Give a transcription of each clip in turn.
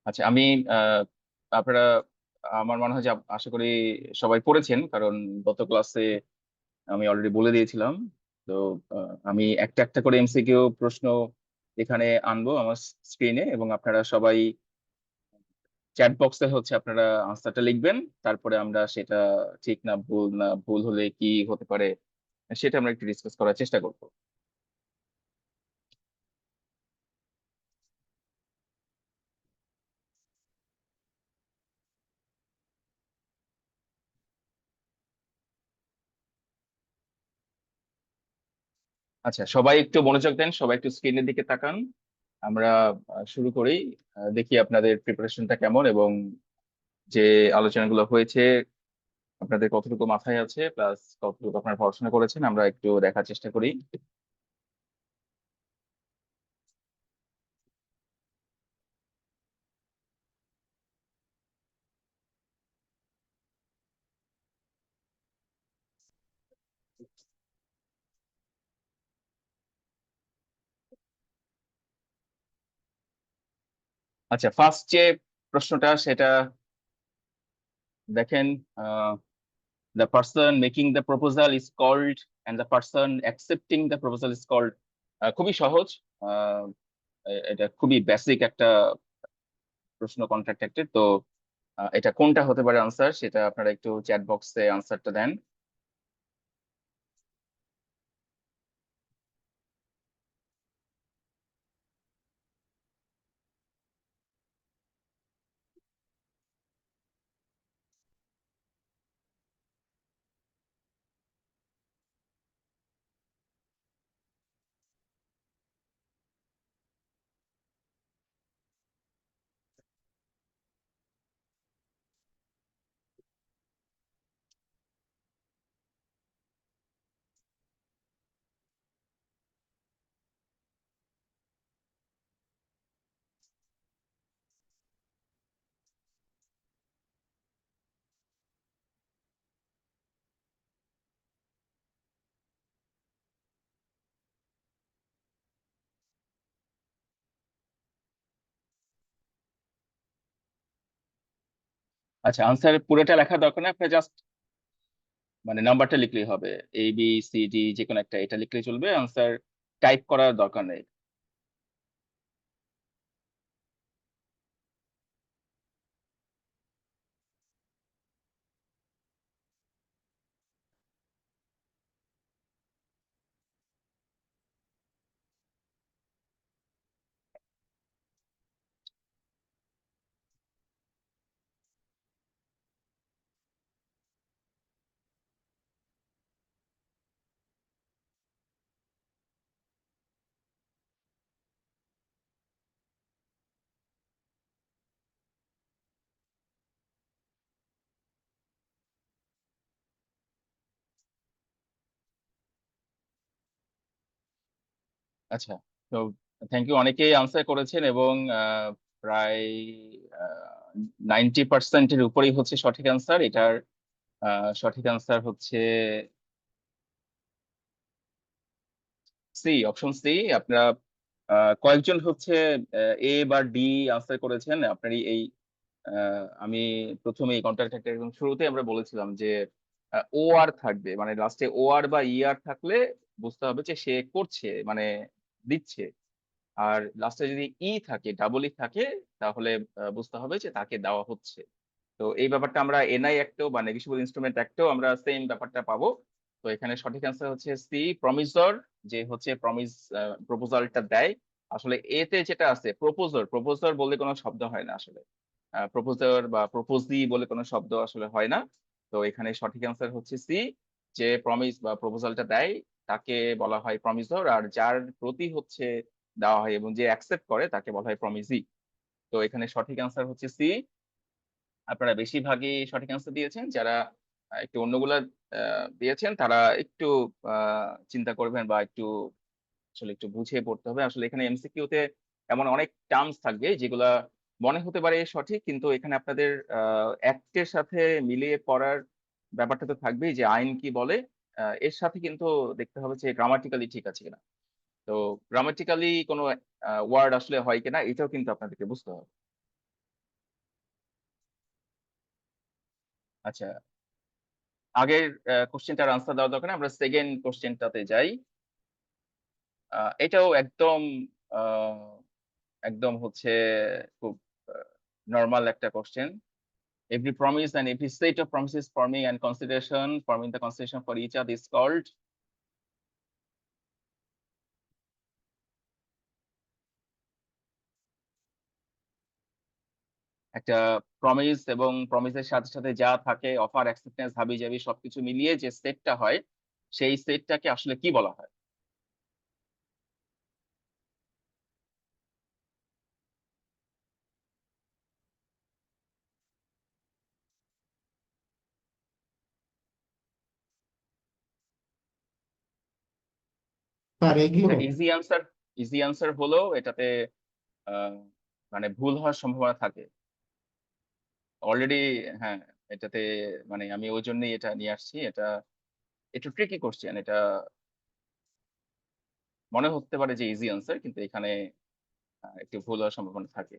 আচ্ছা, আমি আহ, আপনারা আমার মনে হয় যে আশা করি সবাই পড়েছেন, কারণ গত ক্লাসে আমি অলরেডি বলে দিয়েছিলাম। তো আমি একটা একটা করে এমসিকিউ প্রশ্ন এখানে আনবো আমার স্ক্রিনে, এবং আপনারা সবাই চ্যাট বক্সে হচ্ছে আপনারা আনসারটা লিখবেন। তারপরে আমরা সেটা ঠিক না ভুল, না ভুল হলে কি হতে পারে সেটা আমরা একটু ডিসকাস করার চেষ্টা করবো। আচ্ছা, সবাই একটু মনোযোগ দেন, সবাই একটু স্ক্রিনের দিকে তাকান। আমরা শুরু করি। দেখি আপনাদের প্রিপারেশনটা কেমন, এবং যে আলোচনাগুলো হয়েছে আপনাদের কতটুকু মাথায় আছে, প্লাস কতটুকু আপনারা পড়াশোনা করেছেন, আমরা একটু দেখার চেষ্টা করি। আচ্ছা, ফার্স্ট যে প্রশ্নটা সেটা দেখেন। The person making the proposal is called and the person accepting the proposal is called. খুবই সহজ। আহ, এটা খুবই বেসিক একটা প্রশ্ন, কন্ট্রাক্টেড তো। এটা কোনটা হতে পারে আনসার, সেটা আপনারা একটু চ্যাট বক্সে আনসারটা দেন। আচ্ছা, আনসার পুরোটা লেখার দরকার নেই, আপনি জাস্ট মানে নাম্বারটা লিখলেই হবে। এ বি সি ডি যে কোনো একটা এটা লিখলেই চলবে, আনসার টাইপ করার দরকার নেই। আচ্ছা, তো থ্যাংক ইউ, অনেকেই আনসার করেছেন, এবং প্রায় 90%-এর উপরেই হচ্ছে সঠিক আনসার এটার। সঠিক আনসার হচ্ছে সি, অপশন সি। আপনারা কয়েকজন হচ্ছে এ বা ডি আনসার করেছেন। আপনারই এই আমি প্রথমে এই কন্ট্রাক্ট একদম শুরুতে আমরা বলেছিলাম যে ও আর থাকবে, মানে লাস্টে ও আর বা ই আর থাকলে বুঝতে হবে যে সে করছে, মানে দিচ্ছে। আর লাস্টে যদি ই থাকে, ডাবল ই থাকে, তাহলে বুঝতে হবে যে তাকে দেওয়া হচ্ছে। তো এই ব্যাপারটা আমরা এনআই অ্যাক্টেও বা নেগোশিয়েবল ইনস্ট্রুমেন্ট অ্যাক্টেও আমরা সেম ব্যাপারটা পাবো। তো এখানে সঠিক অ্যান্সার হচ্ছে সি, প্রমিসর। যে হচ্ছে প্রমিস প্রপোজালটা দেয়। আসলে এতে যেটা আছে প্রপোজার, প্রপোজার বলে কোনো শব্দ হয় না আসলে। প্রপোজার বা প্রপোজি বলে কোনো শব্দ আসলে হয় না। তো এখানে সঠিক অ্যান্সার হচ্ছে সি। যে প্রমিস বা প্রপোজালটা দেয় তাকে বলা হয় প্রমিসর, আর যার প্রতি হচ্ছে দেওয়া হয় এবং যে অ্যাকসেপ্ট করে তাকে বলা হয় প্রমিসি। তো এখানে সঠিক অ্যান্সার হচ্ছে সি। আপনারা বেশিরভাগই সঠিক অ্যান্সার দিয়েছেন। যারা একটু অন্যগুলা দিয়েছেন তারা একটু চিন্তা করবেন, বা একটু আসলে একটু বুঝে পড়তে হবে। আসলে এখানে এমসিকিউ তে এমন অনেক টার্মস থাকবে যেগুলা মনে হতে পারে সঠিক, কিন্তু এখানে আপনাদের অ্যাক্টের সাথে মিলিয়ে পড়ার ব্যাপারটা তো থাকবেই, যে আইন কি বলে। এর সাথে কিন্তু দেখতে হবে যে গ্রামাটিক্যালি ঠিক আছে কিনা। তো গ্রামাটিক্যালি কোনো ওয়ার্ড আসলে হয় কিনা এটাও কিন্তু আপনাদেরকে বুঝতে হবে। আচ্ছা, আগের কোশ্চেনটার আনসার দেওয়ার দরকার নেই, আমরা সেকেন্ড কোশ্চেনটাতে যাই। এটাও একদম একদম হচ্ছে খুব নর্মাল একটা question. Every promise and every set of promises forming and consideration forming the consideration for each other is called একটা প্রমিস, এবং প্রমিসের সাথে সাথে যা থাকে অফার, অ্যাকসেপ্টেন্স, হাবিজাবি সবকিছু মিলিয়ে যে সেটটা হয়, সেই সেটটাকে আসলে কি বলা হয়? Sir agreement. ইজি আনসার হলেও এটাতে আহ, মানে ভুল হওয়ার সম্ভাবনা থাকে অলরেডি। হ্যাঁ, এটাতে মানে আমি ওই জন্যই এটা নিয়ে আসছি। এটা একটু ট্রিকি কোশ্চেন, এটা মনে হতে পারে যে ইজি আনসার, কিন্তু এখানে একটু ভুল হওয়ার সম্ভাবনা থাকে।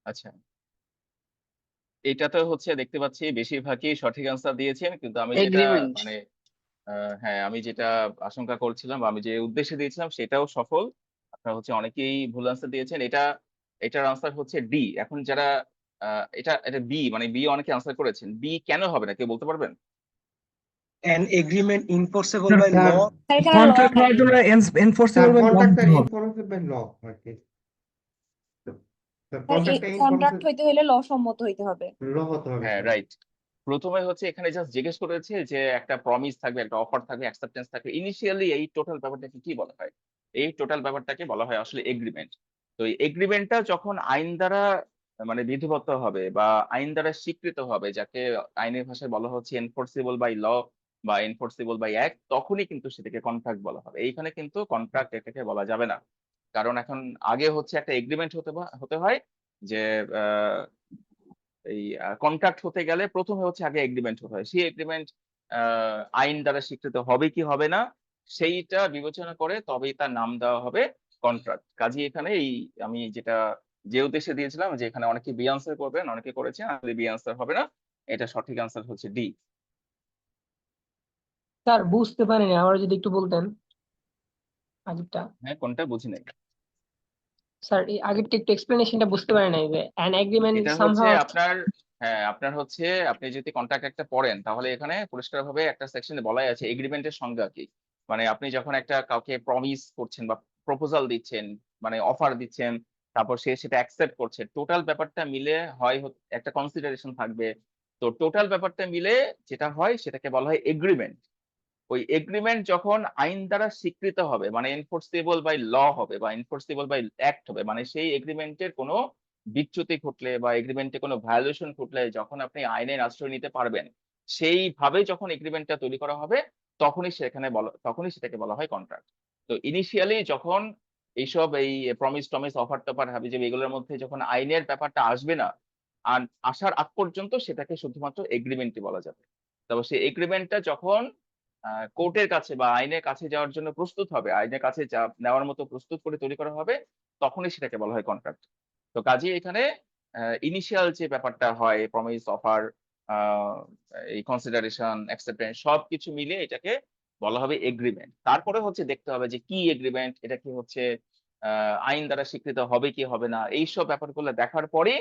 আচ্ছা, এটাতে হচ্ছে দেখতে পাচ্ছি বেশিরভাগই সঠিক আনসার দিয়েছেন, কিন্তু আমি যেটা এগ্রিমেন্ট। মানে হ্যাঁ, আমি যেটা আশঙ্কা করছিলাম বা আমি যে উদ্দেশ্যে দিয়েছিলাম সেটাও সফল। আপনারা হচ্ছে অনেকেই ভুল আনসার দিয়েছেন। এটার আনসার হচ্ছে ডি। এখন যারা এটা এটা বি, মানে বি অনেকে আনসার করেছেন, বি কেন হবে না কেউ বলতে পারবেন? An agreement enforceable sir by sir law. এখানে ল কন্ট্রাক্ট হওয়ার নাই। জন্য এনফোর্সেবল বাই ল কন্ট্রাক্ট হতে স্যার হবে। ইনফরমেশন বাই ল আর কি। স্যার স্যার এই কন্ট্রাক্টটা কন্ট্রাক্ট ইনফরমেশন হইতে হলে ল সম্মত হইতে হবে। ল হতে হবে হ্যাঁ, স্যার। রাইট। প্রথমে হচ্ছে এখানে জাস্ট জিজ্ঞেস করেছে যে একটা প্রমিস থাকবে, একটা অফার থাকবে, অ্যাকসেপ্টেন্স থাকবে। ইনিশিয়ালি এই টোটাল ব্যাপারটাকে কি বলা হয়? এই টোটাল ব্যাপারটাকে বলা হয় আসলে এগ্রিমেন্ট। তো এই এগ্রিমেন্টটা যখন আইন দ্বারা মানে বিধিবদ্ধ হবে বা আইন দ্বারা স্বীকৃত হবে, যাকে আইনের ভাষায় বলা হচ্ছে এনফোর্সিবল বাই ল বা এনফোর্সিবল বাই অ্যাক্ট, তখনই কিন্তু সেটাকে কন্ট্রাক্ট বলা হবে। এইখানে কিন্তু কন্ট্রাক্ট এটাকে বলা যাবে না। কারণ এখন আগে হচ্ছে একটা এগ্রিমেন্ট হতে হয় যে এই কন্ট্রাক্ট হতে গেলে প্রথমে হচ্ছে আগে এগ্রিমেন্ট হতে হয়। সেই এগ্রিমেন্ট আইন দ্বারা স্বীকৃত হবে কি হবে না সেইটা বিবেচনা করে তবেই তার নাম দেওয়া হবে কন্ট্রাক্ট। কাজে এখানে এই আমি যেটা যে উদ্দেশ্যে দিয়েছিলাম যে এখানে অনেকে বি আনসার করবেন, অনেকে করেছেন, আসলে বি আনসার হবে না, এটা সঠিক আনসার হচ্ছে ডি। স্যার বুঝতে পারিনি, আবার যদি একটু বলতেন আগেরটা। হ্যাঁ, কোনটা বুঝি নাই? স্যার এই আগেরটা একটু এক্সপ্লেনেশনটা বুঝতে পারি নাই, যে অ্যান এগ্রিমেন্ট এটা হচ্ছে সামহাউ। আপনার, হ্যাঁ, আপনার হচ্ছে আপনি যদি কন্ট্রাক্ট একটা পড়েন তাহলে এখানে পরিষ্কারভাবে একটা সেকশনে বলাই আছে এগ্রিমেন্টের সংজ্ঞা কি। মানে আপনি যখন একটা কাউকে প্রমিস করছেন বা প্রপোজাল দিচ্ছেন, মানে অফার দিচ্ছেন, তারপর সে সেটা অ্যাকসেপ্ট করছে, টোটাল ব্যাপারটা মিলে হয় একটা কনসিডারেশন থাকবে। তো টোটাল ব্যাপারটা মিলে যেটা হয় সেটাকে বলা হয় এগ্রিমেন্ট। ওই এগ্রিমেন্ট যখন আইন দ্বারা স্বীকৃত হবে, মানে এনফোর্সেবল বাই ল হবে বা এনফোর্সেবল বাই অ্যাক্ট হবে, মানে সেই এগ্রিমেন্টের কোনো বিচ্যুতি ঘটলে বা এগ্রিমেন্টে কোনো ভায়োলেশন ঘটলে যখন আপনি আইনের আশ্রয় নিতে পারবেন, সেইভাবে যখন এগ্রিমেন্টটা তৈরি করা হবে, তখনই সেটাকে বলা হয় কন্ট্রাক্ট। তো ইনিশিয়ালি যখন এইসব এই প্রমিস টমিস অফার টফার হাবিজাবি এগুলোর মধ্যে যখন আইনের ব্যাপারটা আসবে না, আর আসার আগ পর্যন্ত সেটাকে শুধুমাত্র এগ্রিমেন্টই বলা যাবে। তবে সেই এগ্রিমেন্টটা যখন কোর্টের কাছে বা আইনের কাছে যাওয়ার জন্য প্রস্তুত হবে, আইনের কাছে নেওয়ার মতো প্রস্তুত করে তৈরি করা হবে, তখনই সেটাকে বলা হয় কন্ট্রাক্ট। তো কাজেই এখানে ইনিশিয়াল যে ব্যাপারটা হয় প্রমিস অফার, এই কনসিডারেশন অ্যাকসেপ্টেন্স সবকিছু মিলিয়ে এটাকে বলা হবে এগ্রিমেন্ট। তারপরে হচ্ছে দেখতে হবে যে কি এগ্রিমেন্ট, এটা কি হচ্ছে আইন দ্বারা স্বীকৃত হবে কি হবে না, এইসব ব্যাপারগুলো দেখার পরে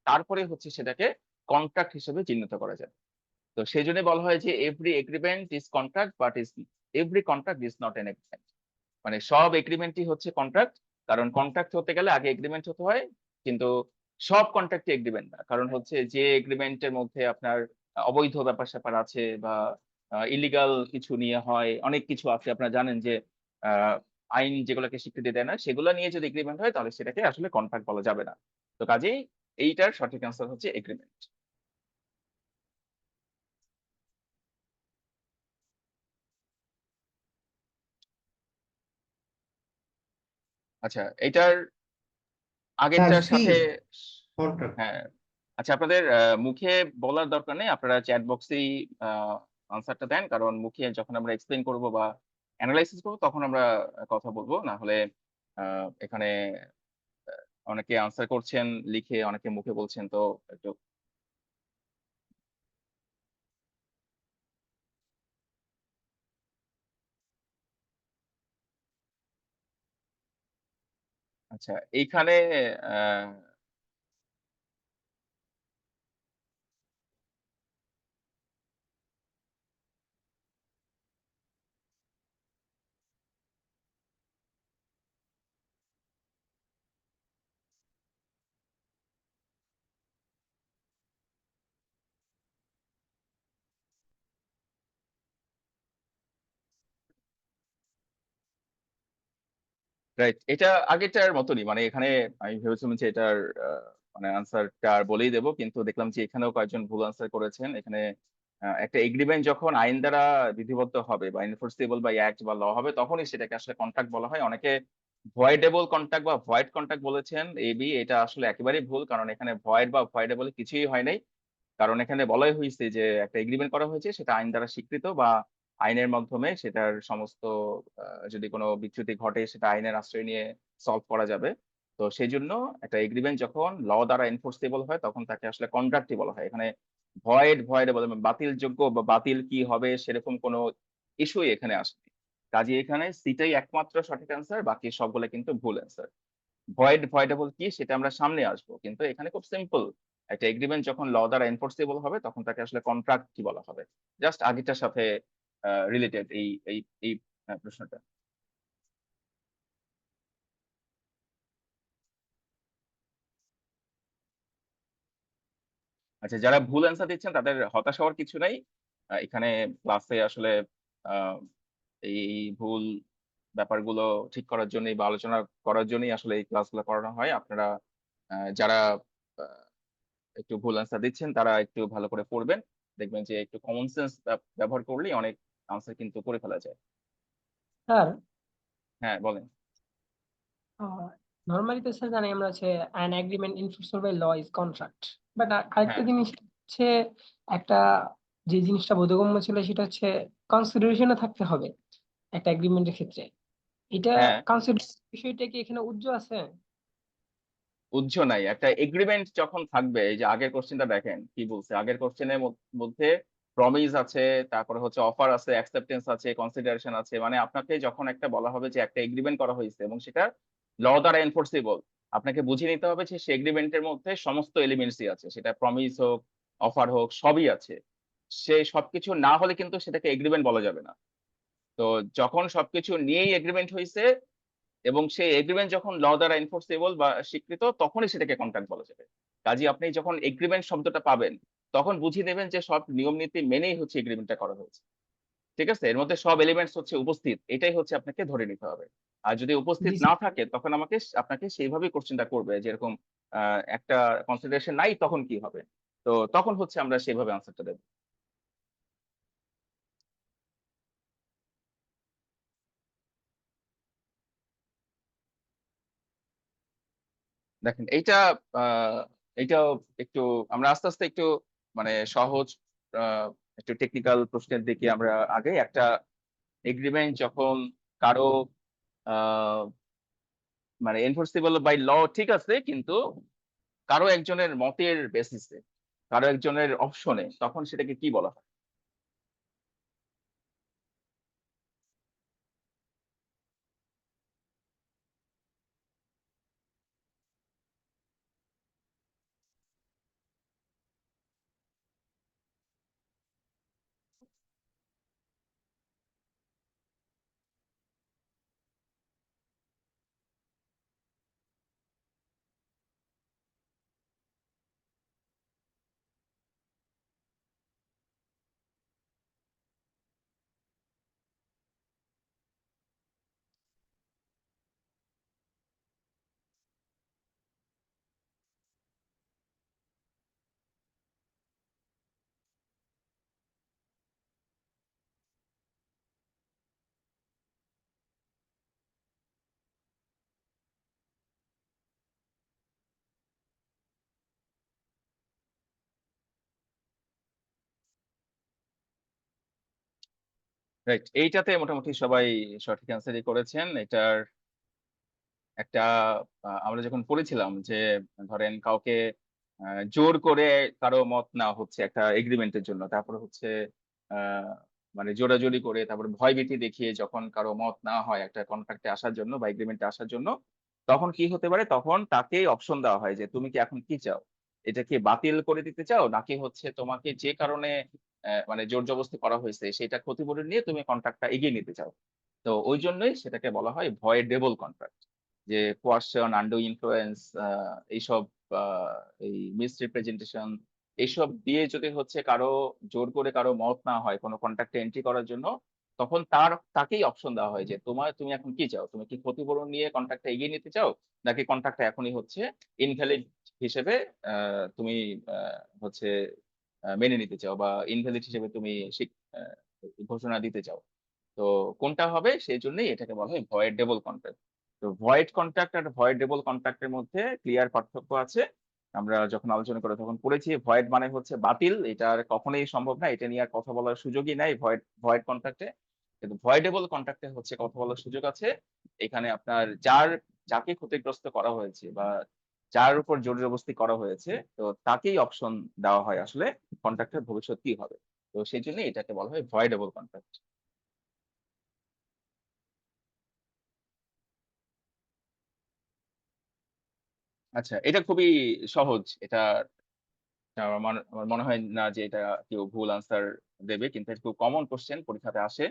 তারপরে হচ্ছে সেটাকে কন্ট্রাক্ট হিসেবে চিহ্নিত করা যায়। তো সেই জন্য বলা হয় যে every agreement is contract but is every contract is not an agreement. মানে সব এগ্রিমেন্টই হচ্ছে কন্ট্রাক্ট, কারণ কন্ট্রাক্ট হতে গেলে আগে এগ্রিমেন্ট হতে হয়। কিন্তু সব কন্ট্রাক্টই এগ্রিমেন্ট না, কারণ হচ্ছে যে এগ্রিমেন্টের মধ্যে আপনার অবৈধ ব্যাপার স্যাপার আছে বা ইলিগাল কিছু নিয়ে হয়, অনেক কিছু আছে। আপনারা জানেন যে আইন যেগুলোকে স্বীকৃতি দেয় না সেগুলো নিয়ে যদি এগ্রিমেন্ট হয় তাহলে সেটাকে আসলে কন্ট্রাক্ট বলা যাবে না। তো কাজেই এইটার সঠিক অ্যান্সার হচ্ছে এগ্রিমেন্ট। আচ্ছা, এইটার স্যার আগেরটার সি সাথে কন্ট্রাক্ট। হ্যাঁ, আচ্ছা আপনাদের মুখে বলার দরকার নেই। আপনারা চ্যাট বক্সেই আনসারটা দেন। কারণ মুখে যখন আমরা এক্সপ্লেইন করব বা এনালাইসিস করব তখন আমরা কথা বলব। না হলে আ এখানে অনেকে আনসার করছেন লিখে, অনেকে মুখে বলছেন। তো একটু আচ্ছা এইখানে আ রাইট। এটা আগেরটার মতনই। মানে এখানে আমি ভেবেছিলাম যে এটার আ মানে আনসারটা আর বলেই দেব। কিন্তু দেখলাম যে এখানেও কয়েকজন ভুল আনসার করেছেন। এখানে একটা এগ্রিমেন্ট যখন আইন দ্বারা বিধিবদ্ধ হবে বা এনফোর্সেবল বা অ্যাক্ট বা ল হবে তখনই সেটাকে আসলে কন্ট্রাক্ট বলা হয়। অনেকে ভয়েডেবল কন্ট্রাক্ট বা ভয়েড কন্ট্রাক্ট বলেছেন। এটা আসলে একেবারেই ভুল। কারণ এখানে ভয়েড বা ভয়েডেবল কিছুই হয় নাই। কারণ এখানে বলাই হইছে যে একটা এগ্রিমেন্ট করা হয়েছে সেটা আইন দ্বারা স্বীকৃত বা আইনের মাধ্যমে সেটার সমস্ত আ যদি কোন বিচ্যুতি ঘটে সেটা আইনের আশ্রয় নিয়ে সলভ করা যাবে। তো সেজন্য একটা এগ্রিমেন্ট যখন ল দ্বারা এনফোর্সেবল হয় তখন তাকে আসলে কন্ট্রাক্টই বলা হয়। এখানে ভয়েডেবল এবং বাতিলযোগ্য বা বাতিল কি হবে সেরকম কোন ইস্যুই এখানে আসেনি। কাজেই এখানে সি টাই একমাত্র সঠিক অ্যান্সার, বাকি সবগুলা কিন্তু ভুল অ্যান্সার। ভয়েডেবল কি সেটা আমরা সামনে আসবো। কিন্তু এখানে খুব সিম্পল। একটা এগ্রিমেন্ট যখন ল দ্বারা এনফোর্সেবল হবে তখন তাকে আসলে কন্ট্রাক্ট কি বলা হবে। জাস্ট আগেরটার সাথে রিলেটেড এই প্রশ্নটা। আচ্ছা যারা ভুল অ্যান্সার দিচ্ছেন তাদের হতাশ হওয়ার কিছু নাই। এখানে ক্লাসে আসলে আ এই ভুল ব্যাপারগুলো ঠিক করার জন্যই বা আলোচনা করার জন্যই আসলে এই ক্লাসগুলো করানো হয়। আপনারা যারা আ একটু ভুল অ্যান্সার দিচ্ছেন তারা একটু ভালো করে পড়বেন। দেখবেন যে একটু কমন সেন্স ব্যবহার করলেই অনেক আনসার কিন্তু করে ফেলা যায়। স্যার হ্যাঁ, বলেন। নরমালি তো স্যার জানি আমরা হচ্ছে an agreement enforced by law is contract. But আরেকটা হ্যাঁ, জিনিস হচ্ছে একটা যে জিনিসটা বোধগম্য ছিল সেটা হচ্ছে কনসিডারেশনও থাকতে হবে একটা এগ্রিমেন্টের ক্ষেত্রে। এটা হ্যাঁ, কনসিডারেশন বিষয়টা কি এখানে উজ্জ্ব আছে? উহ্য নাই। একটা এগ্রিমেন্ট যখন থাকবে এই যে আগের কোয়েশ্চেনটা দেখেন কি বলছে? আগের কোয়েশ্চেনের মধ্যে প্রমিস আছে, তারপরে হচ্ছে অফার আছে, অ্যাকসেপ্টেন্স আছে, কনসিডারেশন আছে। মানে আপনাকে যখন একটা বলা হবে যে একটা এগ্রিমেন্ট করা হইছে এবং সেটা ল দ্বারা এনফোর্সেবল। আপনাকে বুঝে নিতে হবে যে সে এগ্রিমেন্টের মধ্যে সমস্ত এলিমেন্টসই আছে। সেটা প্রমিস হোক, অফার হোক সবই আছে। সে সবকিছু না হলে কিন্তু সেটাকে এগ্রিমেন্ট বলা যাবে না। তো যখন সবকিছু নিয়েই এগ্রিমেন্ট হইছে এবং সেই এগ্রিমেন্ট যখন ল দ্বারা এনফোর্সেবল বা স্বীকৃত তখনই সেটাকে কন্ট্রাক্ট বলা যাবে। কাজেই আপনি যখন এগ্রিমেন্ট শব্দটা পাবেন, তখন বুঝিয়ে নেবেন যে সব নিয়ম নীতি মেনেই হচ্ছে এগ্রিমেন্টটা করা হয়েছে। ঠিক আছে? এর মধ্যে সব এলিমেন্টস হচ্ছে উপস্থিত। এটাই হচ্ছে আপনাকে ধরে নিতে হবে। আর যদি উপস্থিত জি না স্যার। থাকে তখন আপনাকে সেইভাবেই কোয়েশ্চেনটা করবে। যেরকম আ একটা কনসিডারেশন নাই তখন কি হবে? তো তখন হচ্ছে আমরা সেভাবে আনসারটা দেব। দেখেন আ এইটাও একটু আমরা আস্তে একটু মানে সহজ আ একটু টেকনিক্যাল প্রশ্নের দিকে আমরা আগাই। একটা এগ্রিমেন্ট যখন কারো আ মানে এনফোর্সেবল বাই ল ঠিক আছে কিন্তু কারো একজনের মতের বেসিসে, কারো একজনের অপশনে তখন সেটাকে কি বলা হয়? রাইট। এইটাতে মোটামুটি সবাই সঠিক অ্যান্সারই করেছেন। এটার একটা আমরা যখন পড়েছিলাম যে ধরেন কাউকে আ জোর করে কারো মত নেওয়া হচ্ছে একটা এগ্রিমেন্ট এর জন্য। তারপরে হচ্ছে আ মানে জোরাজুরি করে তারপরে ভয়ভীতি দেখিয়ে যখন কারো মত নেওয়া হয় একটা কন্ট্রাক্ট এ আসার জন্য বা এগ্রিমেন্ট এ আসার জন্য, তখন কি হতে পারে? তখন তাকেই অপশন দেওয়া হয় যে তুমি কি এখন কি চাও? এটা কি বাতিল করে দিতে চাও? নাকি হচ্ছে তোমাকে যে কারণে মানে জোর জবরদস্তি করা হয়েছে সেটা ক্ষতিপূরণ নিয়ে তুমি কন্ট্রাক্ট টা এগিয়ে নিতে চাও? তো ঐজন্যই সেটাকে বলা হয় ভয়েডেবল কন্ট্রাক্ট। যে coercion, undue influence এইসব আ এই misrepresentation এইসব দিয়ে যদি হচ্ছে কারো জোর করে কারো মত না হয় কোন কন্ট্রাক্ট এ এন্ট্রি করার জন্য, তখন তাকেই অপশন দেওয়া হয় যে তুমি এখন কি চাও? তুমি কি ক্ষতিপূরণ নিয়ে কন্ট্রাক্ট টা এগিয়ে নিতে চাও? নাকি কন্ট্রাক্ট টা এখনই হচ্ছে ইনভ্যালিড হিসেবে আ তুমি আ হচ্ছে মেনে নিতে চাও বা ইনভ্যালিড হিসেবে তুমি আ ঘোষণা দিতে চাও? তো কোনটা হবে সেজন্যই এটাকে বলা হয় ভয়েডেবল কন্ট্রাক্ট। তো ভয়েড কন্ট্রাক্ট আর ভয়েডেবল কন্ট্রাক্ট এর মধ্যে ক্লিয়ার পার্থক্য আছে। আমরা যখন আলোচনা করে তখন পড়েছি ভয়েড মানে হচ্ছে বাতিল। এটা আর কখনোই সম্ভব না। এটা নিয়ে আর কথা বলার সুযোগই নাই ভয়েড ভয়েড কন্ট্রাক্ট এ। কিন্তু ভয়েডেবল কন্ট্রাক্ট এ হচ্ছে কথা বলার সুযোগ আছে। এখানে আপনার যাকে ক্ষতিগ্রস্ত করা হয়েছে বা যার উপর জোর জবরদস্তি করা হয়েছে, তো তাকেই অপশন দেওয়া হয় আসলে কন্ট্রাক্টের ভবিষ্যৎ কি হবে। তো সেজন্যই এটাকে বলা হয় ভয়েডেবল কন্ট্রাক্ট। আচ্ছা, এটা খুবই সহজ। এটা আমার মনে হয় না যে এটা কেউ ভুল আনসার দেবে। কিন্তু এটা খুব কমন কোয়েশ্চেন পরীক্ষাতে আসে।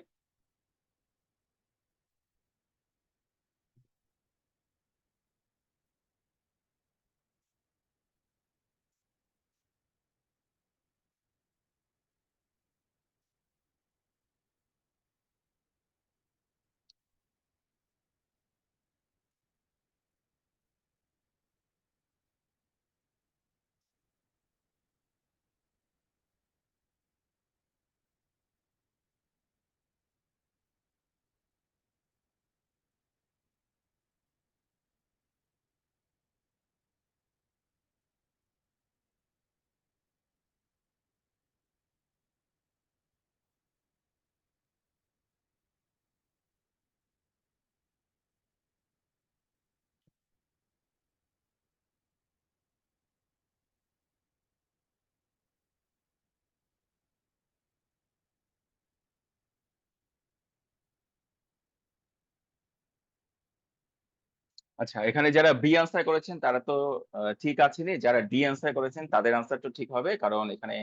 আচ্ছা, এখানে যারা বি আনসার করেছেন তারা তো ঠিক আছেনই। যারা ডি আনসার করেছেন তাদের আনসারটা ঠিক হবে। কারণ এখানে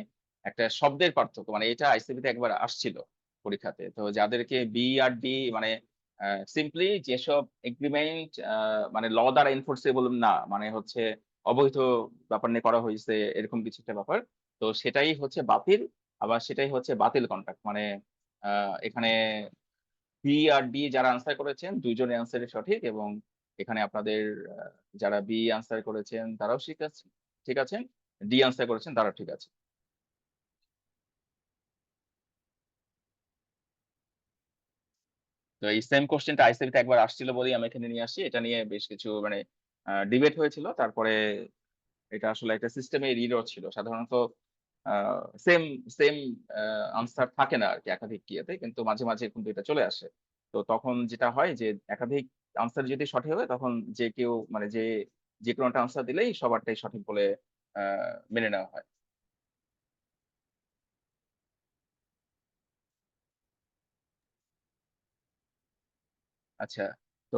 একটা শব্দের পার্থক্য। মানে এটা আইসিবি তে একবার আসছিল পরীক্ষাতে। তো যাদেরকে বি আর ডি মানে সিম্পলি যেসব এগ্রিমেন্ট মানে ল দ্বারা এনফোর্সেবল না, মানে হচ্ছে অবৈধ ব্যাপার নিয়ে করা হইছে এরকম কিছু একটা ব্যাপার। তো সেটাই হচ্ছে বাতিল। আবার সেটাই হচ্ছে বাতিল কন্ট্রাক্ট। মানে আ এখানে বি আর ডি যারা আনসার করেছেন ২ জনের আনসারই সঠিক এবং এখানে আপনাদের আ যারা বি আনসার করেছেন তারাও ঠিক আছেন। ডি আনসার করেছেন তারাও ঠিক আছে। তো এই সেম কোয়েশ্চেনটা আইসিবি তে একবার আসছিল বলেই আমি এখানে নিয়ে আসছি। এটা নিয়ে বেশ কিছু মানে ডিবেট হয়েছিল। তারপরে এটা আসলে একটা সিস্টেমের এরর ছিল। সাধারণত আ সেম সেম আ আনসার থাকে না আরকি একাধিক ইয়েতে। কিন্তু মাঝে কিন্তু এটা চলে আসে। তো তখন যেটা হয় যে একাধিক আনসার যদি সঠিক হয় তখন যে কেউ মানে যেকোনো একটা আনসার দিলেই সবারটাই সঠিক বলে আ মেনে নেওয়া হয়। আচ্ছা। তো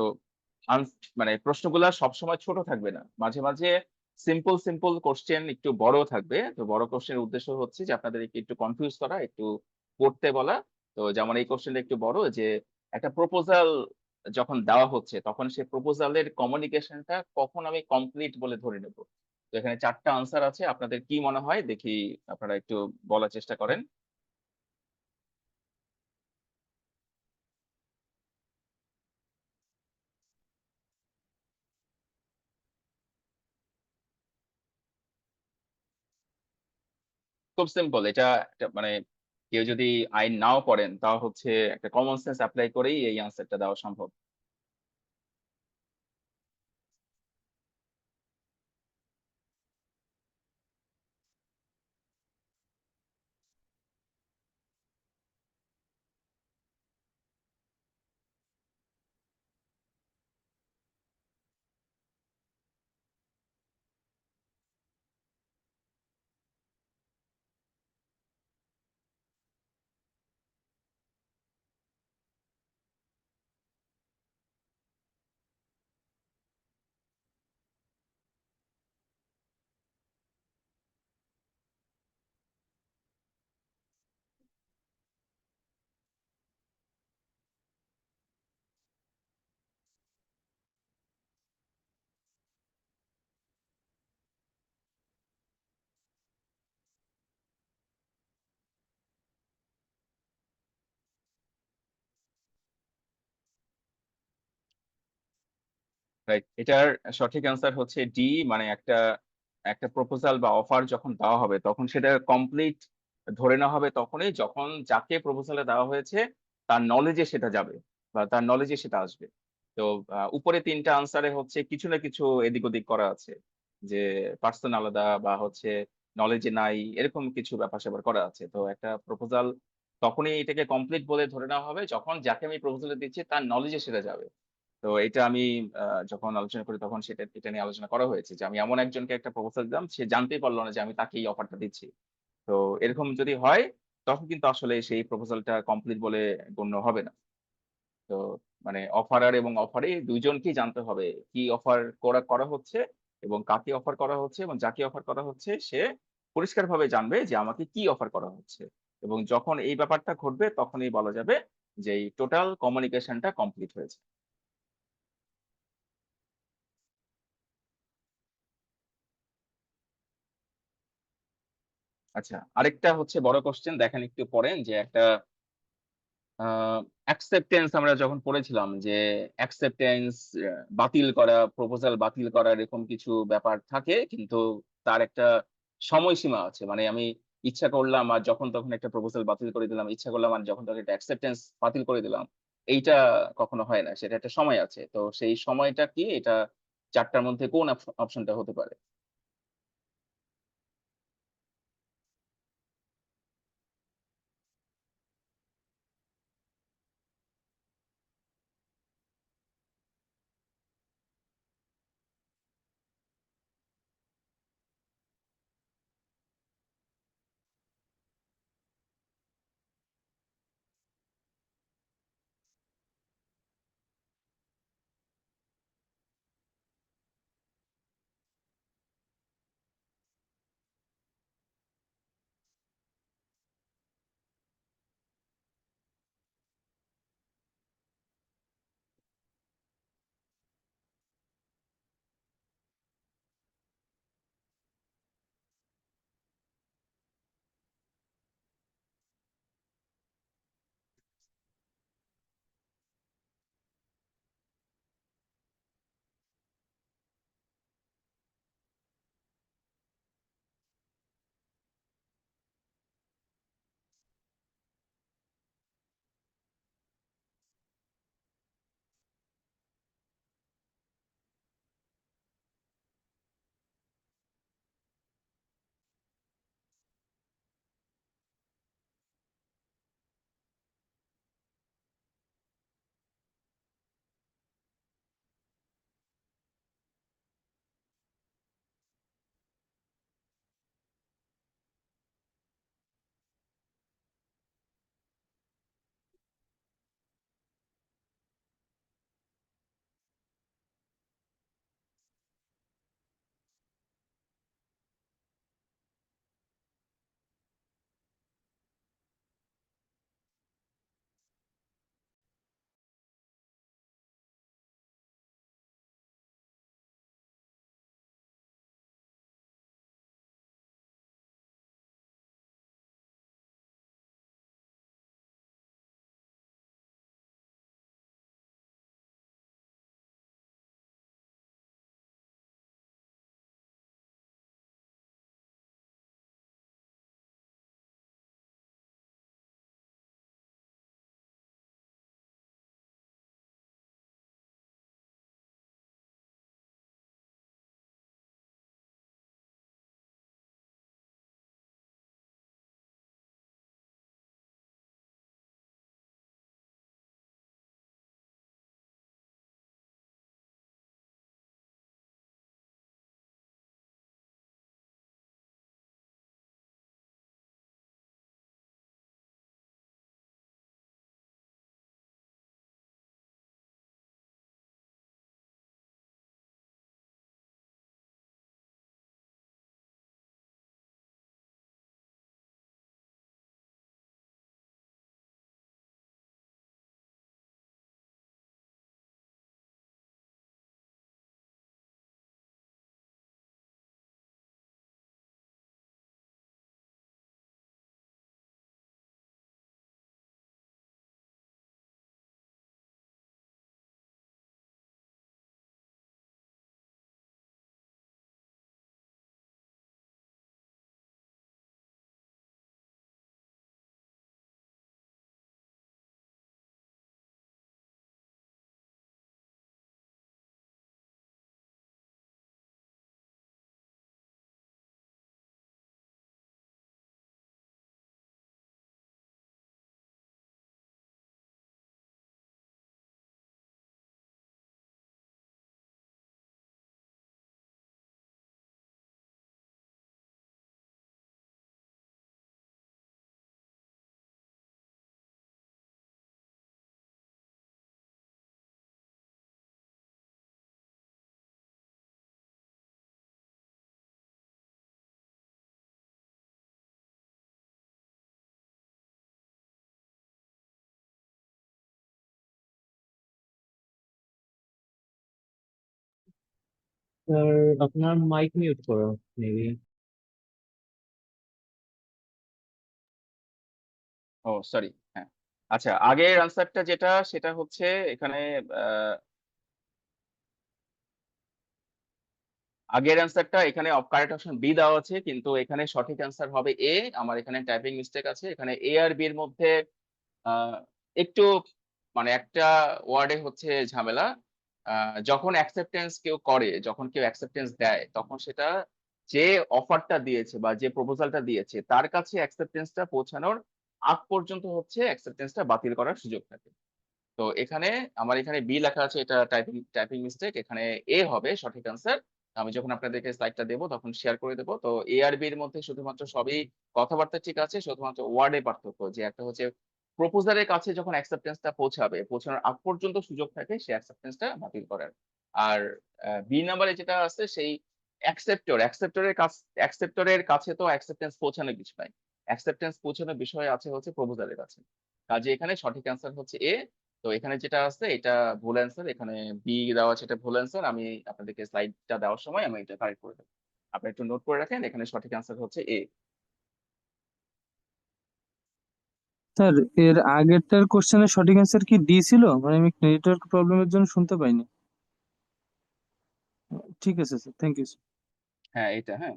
আনস মানে প্রশ্নগুলা সবসময় ছোট থাকবে না। মাঝে সিম্পল কোয়েশ্চেন একটু বড় থাকবে। তো বড় কোয়েশ্চেনের উদ্দেশ্য হচ্ছে যে আপনাদেরকে একটু কনফিউজ করা, একটু পড়তে বলা। তো যেমন এই কোয়েশ্চেনটা একটু বড় যে একটা প্রপোজাল যখন দেওয়া হচ্ছে তখন সে প্রপোজাল এর কমিউনিকেশনটা কখন আমি কমপ্লিট বলে ধরে নেব? তো এখানে ৪ টা আনসার আছে। আপনাদের কি মনে হয় দেখি আপনারা একটু বলার চেষ্টা করেন। খুব সিম্পল। এটা একটা মানে কেউ যদি আইন নাও পড়েন, তাও হচ্ছে একটা কমন সেন্স এপ্লাই করেই এই আনসারটা দেওয়া সম্ভব। রাইট, এটার সঠিক অ্যান্সার হচ্ছে ডি, মানে একটা একটা প্রপোজাল বা অফার যখন দেওয়া হবে তখন সেটা কমপ্লিট ধরে নেওয়া হবে তখনই যখন যাকে প্রপোজালে দেওয়া হয়েছে তার নলেজে সেটা যাবে বা তার নলেজে সেটা আসবে। তো উপরে তিনটা আনসারে হচ্ছে কিছু না কিছু এদিক ওদিক করা আছে, যে পার্সন আলাদা বা হচ্ছে নলেজে নাই, এরকম কিছু ব্যাপার স্যাপার করা আছে। তো একটা প্রপোজাল তখনই এটাকে কমপ্লিট বলে ধরে নেওয়া হবে যখন যাকে আমি প্রপোজাল দিচ্ছি তার নলেজে সেটা যাবে। তো এটা আমি যখন আলোচনা করি তখন এটা নিয়ে আলোচনা করা হয়েছে যে আমি এমন একজনকে একটা প্রপোজাল দিলাম, সে জানতেই পারল না যে আমি তাকে এই অফারটা দিচ্ছি। তো এরকম যদি হয় তখন কিন্তু আসলে সেই প্রপোজালটা কমপ্লিট বলে গণ্য হবে না। তো মানে অফারার এবং অফারে দুইজনকেই জানতে হবে কি অফার করা করা হচ্ছে এবং কাকে অফার করা হচ্ছে, এবং যাকে অফার করা হচ্ছে সে পরিষ্কারভাবে জানবে যে আমাকে কি অফার করা হচ্ছে। এবং যখন এই ব্যাপারটা ঘটবে তখনই বলা যাবে যে এই টোটাল কমিউনিকেশনটা কমপ্লিট হয়েছে। আচ্ছা, আরেকটা হচ্ছে বড় কোশ্চেন, দেখেন একটু পড়েন যে একটা অ্যাকসেপ্টেন্স আমরা যখন পড়েছিলাম যে অ্যাকসেপ্টেন্স বাতিল করা, প্রপোজাল বাতিল করা, এরকম কিছু ব্যাপার থাকে কিন্তু তার একটা সময়সীমা আছে। মানে আমি ইচ্ছা করলাম আর যখন তখন একটা প্রপোজাল বাতিল করে দিলাম, ইচ্ছা করলাম আর যখন তখন একটা অ্যাকসেপ্টেন্স বাতিল করে দিলাম। এইটা কখনো হয় না, সেটা একটা সময় আছে। তো সেই সময়টা কি, এটা ৪ টার মধ্যে কোন অপশনটা হতে পারে? স্যার আপনার মাইক মিউট করো মেবি। ও সরি, হ্যাঁ। আচ্ছা, আগের আনসারটা যেটা সেটা হচ্ছে এখানে আগের অ্যান্সারটা এখানে কারেক্ট অপশন বি দেওয়া আছে, কিন্তু এখানে সঠিক অ্যান্সার হবে এ। আমার এখানে টাইপিং মিস্টেক আছে। এখানে এ আর বি এর মধ্যে একটু মানে একটা ওয়ার্ডে হচ্ছে ঝামেলা। যখন অ্যাকসেপ্টেন্স কেউ করে, যখন কেউ অ্যাকসেপ্টেন্স দেয়, তখন সেটা যে অফারটা দিয়েছে বা যে প্রপোজালটা দিয়েছে তার কাছে অ্যাকসেপ্টেন্সটা পৌঁছানোর আগ পর্যন্ত হচ্ছে অ্যাকসেপ্টেন্সটা বাতিল করার সুযোগ থাকে। তো এখানে আমার এখানে বি লেখা আছে, এটা টাইপিং মিস্টেক। এখানে এ হবে সঠিক অ্যান্সার। আমি যখন আপনাদেরকে স্লাইডটা দেবো তখন শেয়ার করে দেবো। তো এ আর বি এর মধ্যে শুধুমাত্র সবই কথাবার্তা ঠিক আছে, শুধুমাত্র ওয়ার্ডে পার্থক্য, যে একটা হচ্ছে প্রপোজালের কাছে যখন অ্যাকসেপ্টেন্সটা পৌঁছাবে, পৌঁছানোর আগ পর্যন্ত সুযোগ থাকে সেই অ্যাকসেপ্টেন্সটা বাতিল করার। আর বি নাম্বারে যেটা আছে সেই অ্যাকসেপ্টরের কাছে তো অ্যাকসেপ্টেন্স পৌঁছানোর কিছু নাই। অ্যাকসেপ্টেন্স পৌঁছানোর বিষয় আছে হচ্ছে প্রপোজালের কাছে। কাজে এখানে সঠিক অ্যান্সার হচ্ছে এ। তো এখানে যেটা আছে এটা ভুল অ্যান্সার, এখানে বি দেওয়া আছে, এটা ভুল অ্যান্সার। আমি আপনাদেরকে স্লাইডটা দেওয়ার সময় আমি এটা কারেক্ট করে দেবো। আপনি একটু নোট করে রাখেন, এখানে সঠিক অ্যান্সার হচ্ছে এ। স্যার এর আগেরটার কোশ্চেনের সঠিক অ্যান্সার কি ডি ছিল? মানে আমি নেটওয়ার্ক প্রবলেমের জন্য শুনতে পাইনি। ঠিক আছে স্যার, থ্যাংক ইউ স্যার। হ্যাঁ, এটা হ্যাঁ।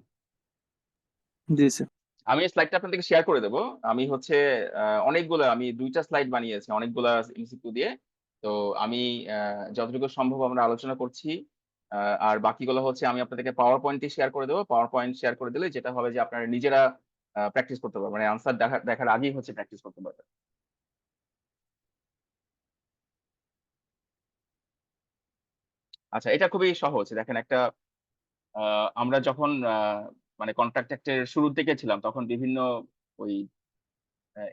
জি স্যার। আমি স্লাইডটা আপনাদেরকে শেয়ার করে দেবো। আমি হচ্ছে আমি 2টা স্লাইড বানিয়েছি অনেকগুলা এমসিকিউ দিয়ে। তো আমি যতটুকু সম্ভব আমরা আলোচনা করছি। আর বাকিগুলো হচ্ছে আমি আপনাদেরকে পাওয়ার পয়েন্টে শেয়ার করে দেবো। পাওয়ার পয়েন্ট শেয়ার করে দিলে যেটা হবে যে আপনারা নিজেরা প্র্যাকটিস করতে পারবেন, মানে আনসার দেখার আগেই হচ্ছে প্র্যাকটিস করতে পারবেন। আচ্ছা, এটা খুবই সহজ। দেখেন, একটা আমরা যখন মানে কন্ট্রাক্ট অ্যাক্টের শুরুর দিকে ছিলাম, তখন বিভিন্ন ওই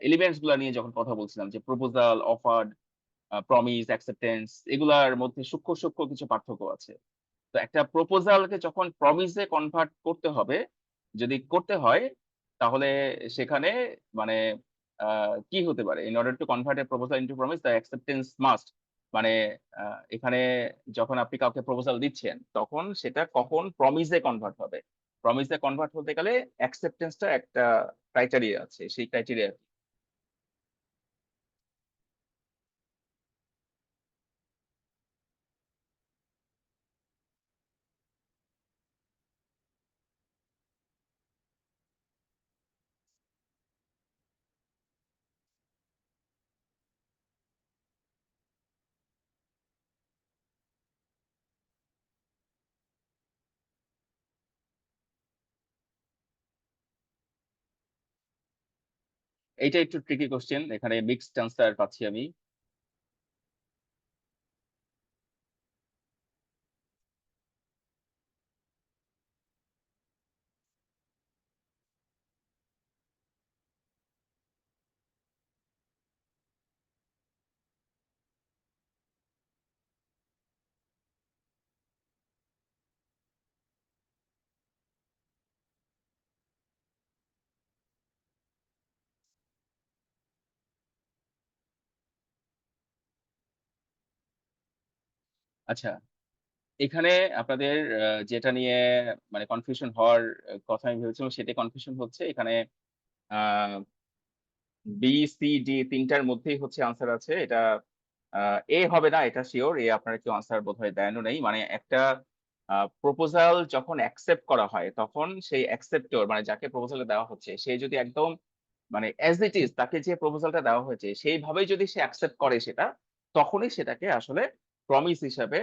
এলিমেন্টস গুলা নিয়ে যখন কথা বলছিলাম, যে প্রপোজাল, অফার, প্রমিস, অ্যাকসেপ্টেন্স, এগুলার মধ্যে সূক্ষ্ম সূক্ষ্ম কিছু পার্থক্য আছে। তো একটা প্রপোজালকে যখন প্রমিসে কনভার্ট করতে হবে, যদি করতে হয়, তাহলে সেখানে মানে কি হতে পারে? In order to convert A proposal into promise, the acceptance must, মানে এখানে যখন আপনি কাউকে প্রপোজাল দিচ্ছেন, তখন সেটা কখন প্রমিসে কনভার্ট হবে? প্রমিসে কনভার্ট হতে গেলে অ্যাকসেপ্টেন্সটা একটা ক্রাইটেরিয়া আছে, সেই ক্রাইটেরিয়া এইটা একটু ট্রিকি কোশ্চেন, এখানে মিক্সড আনসার পাচ্ছি আমি। আচ্ছা, এখানে আপনাদের যেটা নিয়ে মানে কনফিউশন হওয়ার কথা আমি ভেবেছিলাম, সেটা কনফিউশন হচ্ছে এখানে বি, সি, ডি তিনটার মধ্যেই হচ্ছে আনসার আছে। এটা এ হবে না, এটা শিওর। এ আপনারা কেউ আনসার বোধহয় দেনও নেই। মানে একটা প্রপোজাল যখন অ্যাকসেপ্ট করা হয়, তখন সেই অ্যাকসেপ্টর, মানে যাকে প্রপোজালটা দেওয়া হচ্ছে, সে যদি একদম মানে অ্যাজ ইট ইজ তাকে যে প্রপোজালটা দেওয়া হয়েছে সেইভাবেই যদি সে অ্যাকসেপ্ট করে সেটা, তখনই সেটাকে আসলে প্রমিস হিসাবে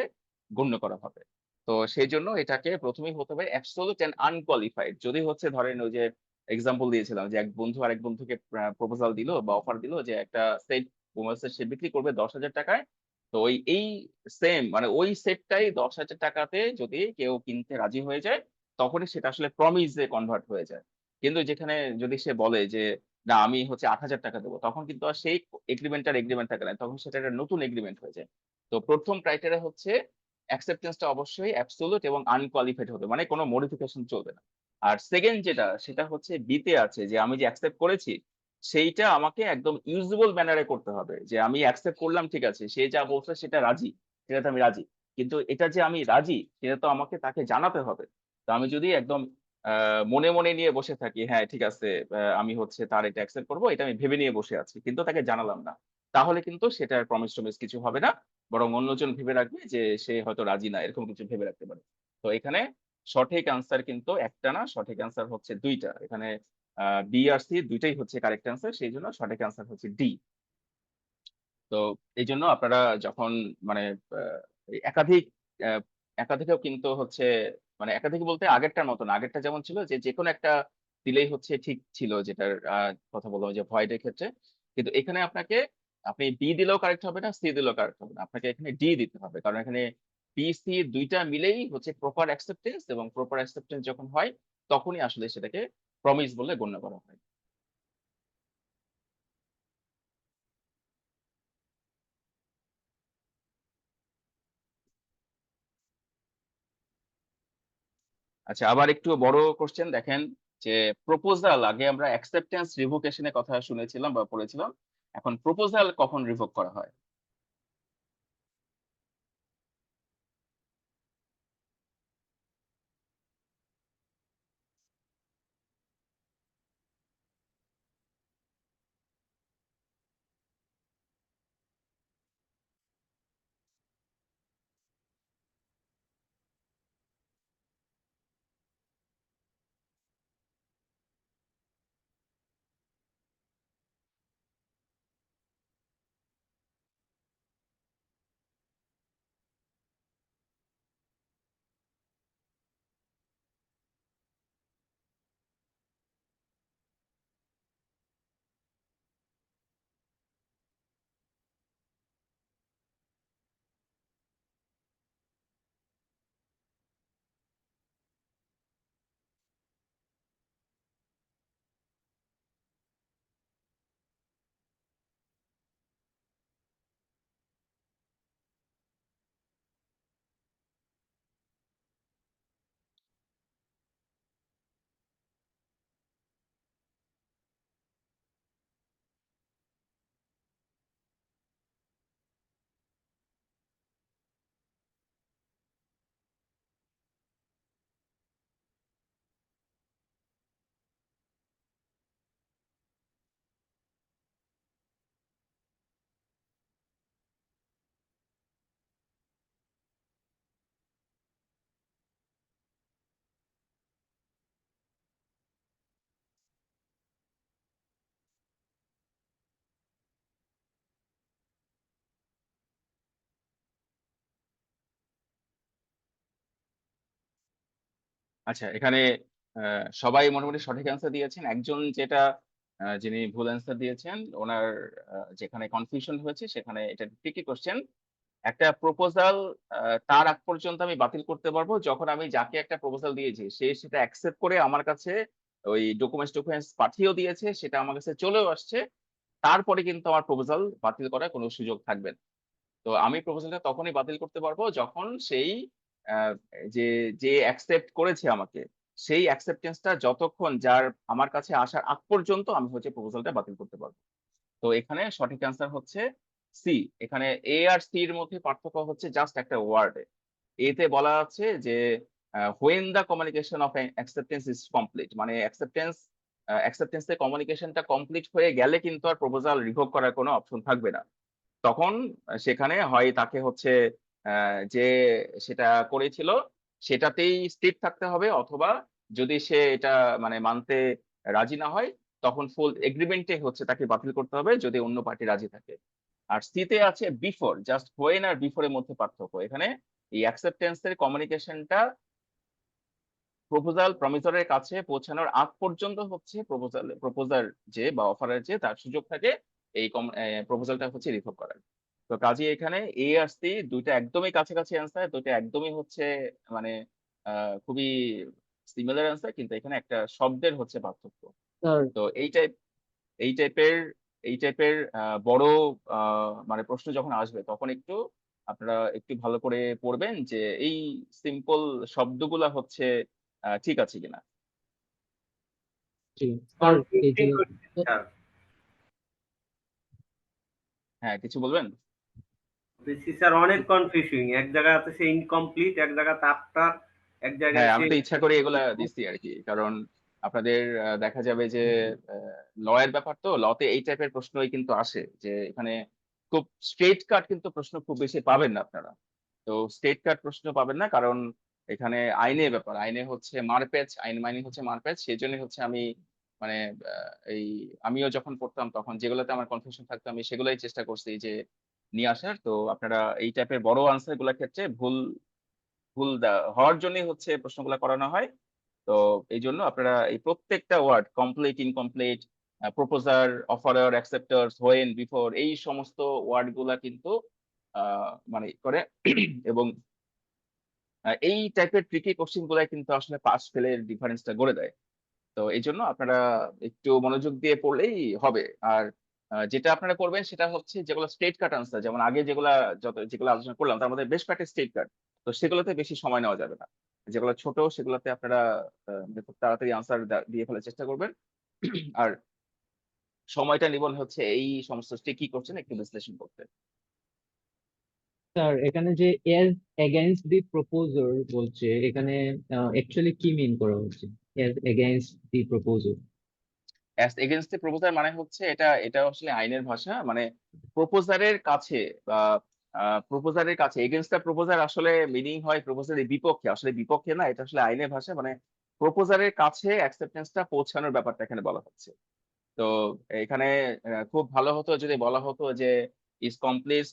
গণ্য করা হবে। তো সেই জন্য এটাকে প্রথমেই হতে হবে অ্যাবসোলুট এন্ড আনকোয়ালিফাইড। যদি হচ্ছে ধরেন ওই যে এক্সাম্পল দিয়েছিলাম, যে এক বন্ধু আরেক বন্ধুকে প্রপোজাল দিল বা অফার দিল যে একটা সেট মোবাইল সে বিক্রি করবে 10,000 টাকায়। তো এই সেম মানে ওই সেটটাই 10,000 টাকাতে যদি কেউ কিনতে রাজি হয়ে যায়, তখনই সেটা আসলে প্রমিসে কনভার্ট হয়ে যায়। কিন্তু যেখানে যদি সে বলে যে না আমি হচ্ছে 8,000 টাকা দেবো, তখন কিন্তু আর সেই এগ্রিমেন্ট থাকে না, তখন সেটা একটা নতুন এগ্রিমেন্ট হয়ে যায়। তো প্রথম ক্রাইটেরিয়া হচ্ছে অ্যাকসেপ্টেন্সটা অবশ্যই অ্যাবসোলুট এবং আনকোয়ালিফাইড হবে, মানে কোনো মডিফিকেশন চলবে না। আর সেকেন্ড যেটা, সেটা হচ্ছে বিতে আছে, যে আমি যে অ্যাকসেপ্ট করেছি সেইটা আমাকে একদম ইউজেবল ম্যানারে করতে হবে। যে আমি অ্যাকসেপ্ট করলাম, ঠিক আছে, সে যা বলছে সেটা রাজি, সেটাতে আমি রাজি। কিন্তু এটা যে আমি রাজি সেটা তো আমাকে তাকে জানাতে হবে। তো আমি যদি একদম মনে মনে নিয়ে বসে থাকি, হ্যাঁ ঠিক আছে, আমি হচ্ছে তার এটা অ্যাকসেপ্ট করবো, এটা আমি ভেবে নিয়ে বসে আছি কিন্তু তাকে জানালাম না, তাহলে কিন্তু সেটার প্রমিস টমিস কিছু হবে না। বরং অন্যজন ভেবে রাখবে যে সে হয়তো রাজি না, এরকম কিছু ভেবে রাখতে পারে। তো এখানে সঠিক আনসার কিন্তু একটা না, সঠিক আনসার হচ্ছে দুইটা। এখানে বি আর সি দুইটাই হচ্ছে কারেক্ট আনসার, সেই জন্য সঠিক আনসার হচ্ছে ডি। তো এই জন্য আপনারা যখন মানে এই একাধিক আহ, একাধিকও কিন্তু হচ্ছে, মানে একাধিক বলতে আগেরটার মতো না। আগেরটা যেমন ছিল যে যে কোনো একটা দিলেই হচ্ছে ঠিক ছিল, যেটার কথা বললাম যে ভয়েডের ক্ষেত্রে। কিন্তু এখানে আপনাকে, আপনি বি দিলেও কারেক্ট হবে না, সি দিলেও কারেক্ট হবে না, আপনাকে এখানে ডি দিতে হবে। কারণ এখানে বি সি দুইটা মিলেই হচ্ছে প্রপার অ্যাকসেপ্টেন্স, এবং প্রপার অ্যাকসেপ্টেন্স যখন হয় তখনই আসলে সেটাকে প্রমিস বলে গণ্য করা হয়। আচ্ছা, আবার একটু বড় কোশ্চেন দেখেন, যে প্রপোজাল, আগে আমরা অ্যাকসেপ্টেন্স রিভোকেশনের কথা শুনেছিলাম বা পড়েছিলাম, এখন প্রপোজাল কখন রিভোক করা হয়? আচ্ছা, এখানে সবাই মোটামুটি সঠিক অ্যান্সার দিয়েছেন। একজন যেটা যিনি ভুল অ্যান্সার দিয়েছেন, ওনার যেখানে কনফিউশন হয়েছে সেখানে এটা ট্রিকি কোশ্চেন। একটা প্রপোজাল তার আগ পর্যন্ত আমি বাতিল করতে পারবো যখন আমি যাকে একটা প্রপোজাল দিয়েছি সে সেটা অ্যাকসেপ্ট করে আমার কাছে ওই ডকুমেন্টস পাঠিয়েও দিয়েছে, সেটা আমার কাছে চলেও আসছে, তারপরে কিন্তু আমার প্রপোজাল বাতিল করার কোনো সুযোগ থাকবে না। তো আমি প্রপোজালটা তখনই বাতিল করতে পারবো যখন সেই আহ, যে যে অ্যাকসেপ্ট করেছে আমাকে, সেই অ্যাকসেপ্টেন্সটা যতক্ষণ যার আমার কাছে আসার আগ পর্যন্ত আমি হচ্ছে প্রপোজালটা বাতিল করতে পারবো। তো এখানে সঠিক অ্যান্সার হচ্ছে সি। এখানে এ আর সি এর মধ্যে পার্থক্য হচ্ছে জাস্ট একটা ওয়ার্ডে। এতে বলা আছে যে when the communication of acceptance is complete, মানে অ্যাকসেপ্টেন্সের কমিউনিকেশনটা কমপ্লিট হয়ে গেলে কিন্তু আর প্রপোজাল রিভোক করার কোনো অপশন থাকবে না। তখন সেখানে হয় তাকে হচ্ছে যে সেটা করেছিল সেটাতেই স্থির থাকতে হবে, অথবা যদি সে এটা মানে মানতে রাজি না হয় তখন ফুল এগ্রিমেন্টে হচ্ছে তাকে বাতিল করতে হবে যদি অন্য পার্টি রাজি থাকে। আর সিতে আছে বিফোর, জাস্ট হোয়েন আর বিফোরের মধ্যে পার্থক্য। এখানে এই অ্যাকসেপ্টেন্সের কমিউনিকেশনটা প্রপোজাল প্রমিসরের কাছে পৌঁছানোর আগ পর্যন্ত হচ্ছে প্রপোজার যে বা অফারের যে তার সুযোগ থাকে এই প্রপোজালটা হচ্ছে রিভোক করার। তো কাজে এখানে এ আর সি দুইটা একদমই কাছাকাছি অ্যান্সার, দুইটা একদমই হচ্ছে মানে খুবই সিমিলার অ্যান্সার, কিন্তু এখানে একটা শব্দের হচ্ছে পার্থক্য। স্যার তো এই টাইপের এই টাইপের বড় মানে প্রশ্ন যখন আসবে তখন একটু আপনারা একটু ভালো করে পড়বেন যে এই সিম্পল শব্দগুলা হচ্ছে ঠিক আছে কিনা। জি স্যার এই যে স্যার হ্যাঁ, কিছু বলবেন? স্যার অনেক কনফিউজিং, এক জায়গায় আছে সে ইনকমপ্লিট, এক জায়গাতে আফটার, এক জায়গায় হ্যাঁ, সে আমি তো ইচ্ছা করে এগুলা দিচ্ছি আর কি, কারণ আপনাদের দেখা যাবে যে ল এর ব্যাপার, তো লতে এই টাইপের প্রশ্নই কিন্তু আসে, যে এখানে খুব স্ট্রেট কাট কিন্তু প্রশ্ন খুব বেশি পাবেন না আপনারা। তো স্ট্রেট কাট প্রশ্ন পাবেন না, কারণ এখানে আইনের ব্যাপার, আইনে হচ্ছে মারপ্যাচ, আইন মাইনে হচ্ছে মারপ্যাচ, সেই জন্য হচ্ছে আমি মানে এই আমিও যখন পড়তাম তখন যেগুলোতে আমার কনফিউশন থাকতো আমি সেগুলোই চেষ্টা করছি যে নিয়ে আসার। তো আপনারা এই টাইপের বড় আনসার গুলোর ক্ষেত্রে ভুল ভুল হওয়ার জন্যই হচ্ছে প্রশ্নগুলো করানো হয়। তো এই জন্য আপনারা এই প্রত্যেকটা word complete, incomplete, proposer, offerer, acceptors, when, before, এই সমস্ত ওয়ার্ড গুলা কিন্তু মানে করে এবং এই টাইপের ট্রিকি কোশ্চেন গুলাই কিন্তু আসলে পাস ফেলের ডিফারেন্সটা গড়ে দেয়। তো এই জন্য আপনারা একটু মনোযোগ দিয়ে পড়লেই হবে। আর যেটা আপনারা করবেন সেটা হচ্ছে যেগুলো স্টেট কাট আনসার, যেমন আগে যেগুলো আলোচনা করলাম তার মধ্যে বেশ কয়েকটা স্টেট কাট, তো সেগুলোতে বেশি সময় নেওয়া যাবে না। যেগুলো ছোট সেগুলোতে আপনারা খুব তাড়াতাড়ি আনসার দিয়ে ফেলার চেষ্টা করবেন। আর সময়টা নিবল হচ্ছে এই সমস্ত কি করছেন একটু বিশ্লেষণ করতে। স্যার এখানে যে এজ এগেইনস্ট দি প্রপোজার বলছে, এখানে অ্যাকচুয়ালি কি মিন করা হচ্ছে as against the proposer? As against the proposer মানে হচ্ছে এটা আসলে আইনের ভাষা, মানে প্রপোজারের কাছে বা প্রপোজারের কাছে, এগেনস্ট দ্য প্রপোজার আসলে মিনিং হয় প্রপোজারের বিপক্ষে, আসলে বিপক্ষে না, এটা আসলে আইনের ভাষা, মানে প্রপোজারের কাছে অ্যাকসেপ্টেন্সটা পৌঁছানোর ব্যাপারটা এখানে বলা হচ্ছে। তো এখানে খুব ভালো হতো যদি বলা হতো যে is complete,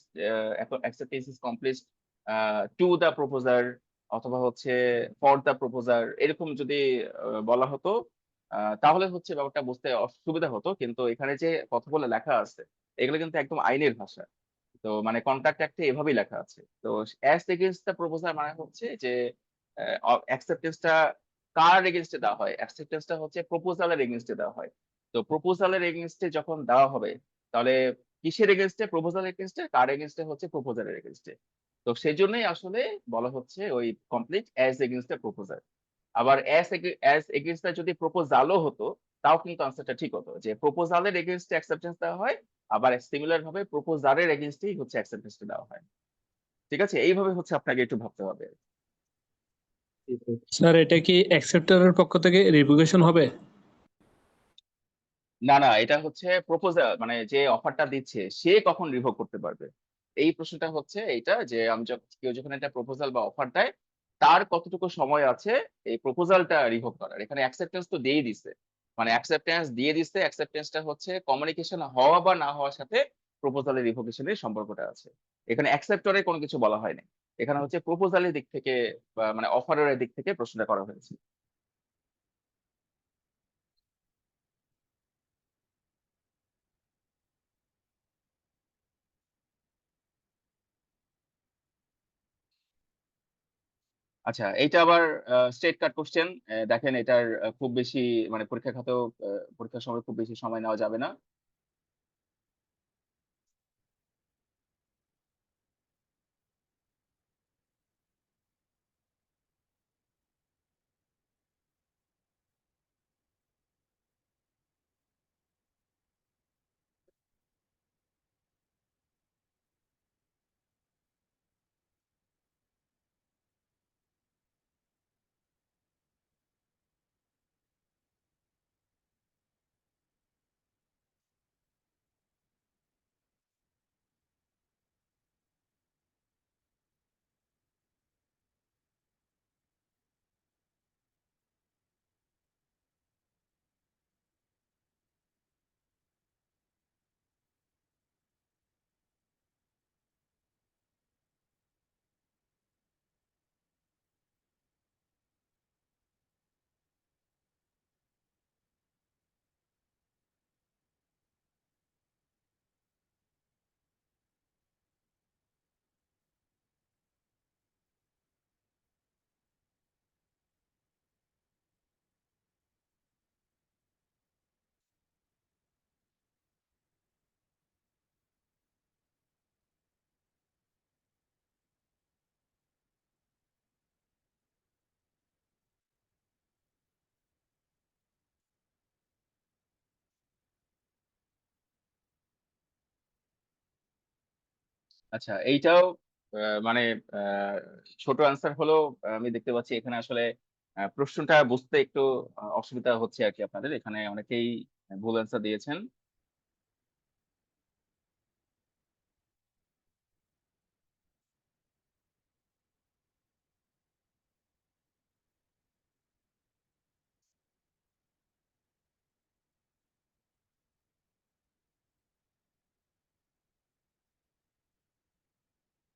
acceptance is complete to the proposer, অথবা হচ্ছে ফর দ্য প্রপোজার, এরকম যদি বলা হতো তাহলে হচ্ছে ব্যাপারটা বুঝতে অসুবিধা হতো। কিন্তু এখানে যে কথাগুলো লেখা আছে এগুলো কিন্তু একদম আইনের ভাষা। তো মানে কন্ট্রাক্ট অ্যাক্টে এভাবেই লেখা আছে। তো অ্যাজ এগেইনস্ট দ্য প্রপোজাল মানে হচ্ছে যে অ্যাকসেপ্টেন্সটা কার এগেইনস্টে দেওয়া হয়, অ্যাকসেপ্টেন্সটা হচ্ছে প্রপোজালের এগেইনস্টে দেওয়া হয়। তো প্রপোজালের এগেইনস্টে যখন দেওয়া হবে তাহলে কিসের এগেইনস্টে, প্রপোজালের এগেইনস্টে, কার এগেইনস্টে হচ্ছে প্রপোজালের এগেইনস্টে। তো সেই জন্যই আসলে বলা হচ্ছে ওই complete as against the proposal. আবার অ্যাজ এগেইনস্ট যদি প্রপোজালও হতো তাও কিন্তু আনসারটা ঠিক হতো, যে প্রপোজালের এগেইনস্টে অ্যাকসেপ্টেন্স দেওয়া হয়, আবার সিমিলার ভাবে প্রপোজালের এগেইনস্টেই হচ্ছে অ্যাকসেপ্টেন্সটা দেওয়া হয়। ঠিক আছে, এইভাবে হচ্ছে আপনাকে একটু ভাবতে হবে। স্যার এটা কি অ্যাকসেপ্টরের পক্ষ থেকে রিভোকেশন হবে? না না, এটা হচ্ছে প্রপোজাল, মানে যে অফারটা দিচ্ছে সে কখন রিভোক করতে পারবে, এই প্রশ্নটা হচ্ছে এইটা, যে আমি কেউ যখন একটা প্রপোজাল বা অফার দেয় তার কতটুকু সময় আছে এই প্রপোজালটা রিভোক করার। এখানে অ্যাকসেপ্টেন্স তো দিয়েই দিছে, মানে অ্যাকসেপ্টেন্স দিয়ে দিচ্ছে, অ্যাকসেপ্টেন্সটা হচ্ছে কমিউনিকেশন হওয়া বা না হওয়ার সাথে প্রপোজালের রিভোকেশনের সম্পর্কটা আছে। এখানে অ্যাকসেপ্টরে কোনো কিছু বলা হয়নি, এখানে হচ্ছে প্রপোজালের দিক থেকে বা মানে অফারের দিক থেকে প্রশ্নটা করা হয়েছে। আচ্ছা, এইটা আবার স্ট্রেট কাট কোশ্চেন। দেখেন এটার খুব বেশি মানে পরীক্ষা খাতেও পরীক্ষার সময় খুব বেশি সময় নেওয়া যাবে না। আচ্ছা, এইটাও মানে আহ, ছোট আনসার হলো আমি দেখতে পাচ্ছি এখানে আসলে প্রশ্নটা বুঝতে একটু অসুবিধা হচ্ছে আর কি আপনাদের। এখানে অনেকেই ভুল আনসার দিয়েছেন।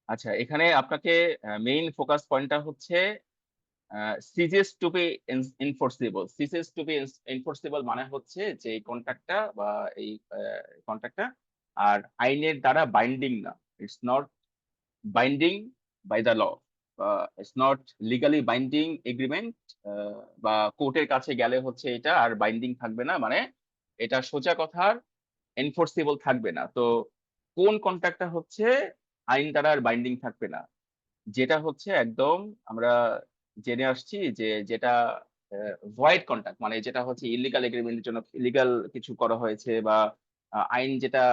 আচ্ছা, এখানে আপনাকে মেইন ফোকাস পয়েন্টটা হচ্ছে সিজেস to be enforceable. Ceases to be enforceable মানে হচ্ছে যে এই কন্ট্রাক্টটা বা এই কন্ট্রাক্টটা আর আইনের দ্বারা বাইন্ডিং না। It's not binding by the law, it's not legally binding agreement. বা কোর্টের কাছে গেলে হচ্ছে এটা আর বাইন্ডিং থাকবে না, মানে এটা সোজা কথার এনফোর্সিবল থাকবে না। তো কোন কন্ট্রাক্টটা হচ্ছে আইন দ্বারা আর বাইন্ডিং থাকবে না, যেটা হচ্ছে একদম আমরা জেনে আসছি যে যেটা ভয়েড কন্ট্রাক্ট, মানে যেটা হচ্ছে ইলিগাল এগ্রিমেন্টের জন্য ইলিগাল কিছু করা হয়েছে, বা আইন যেটা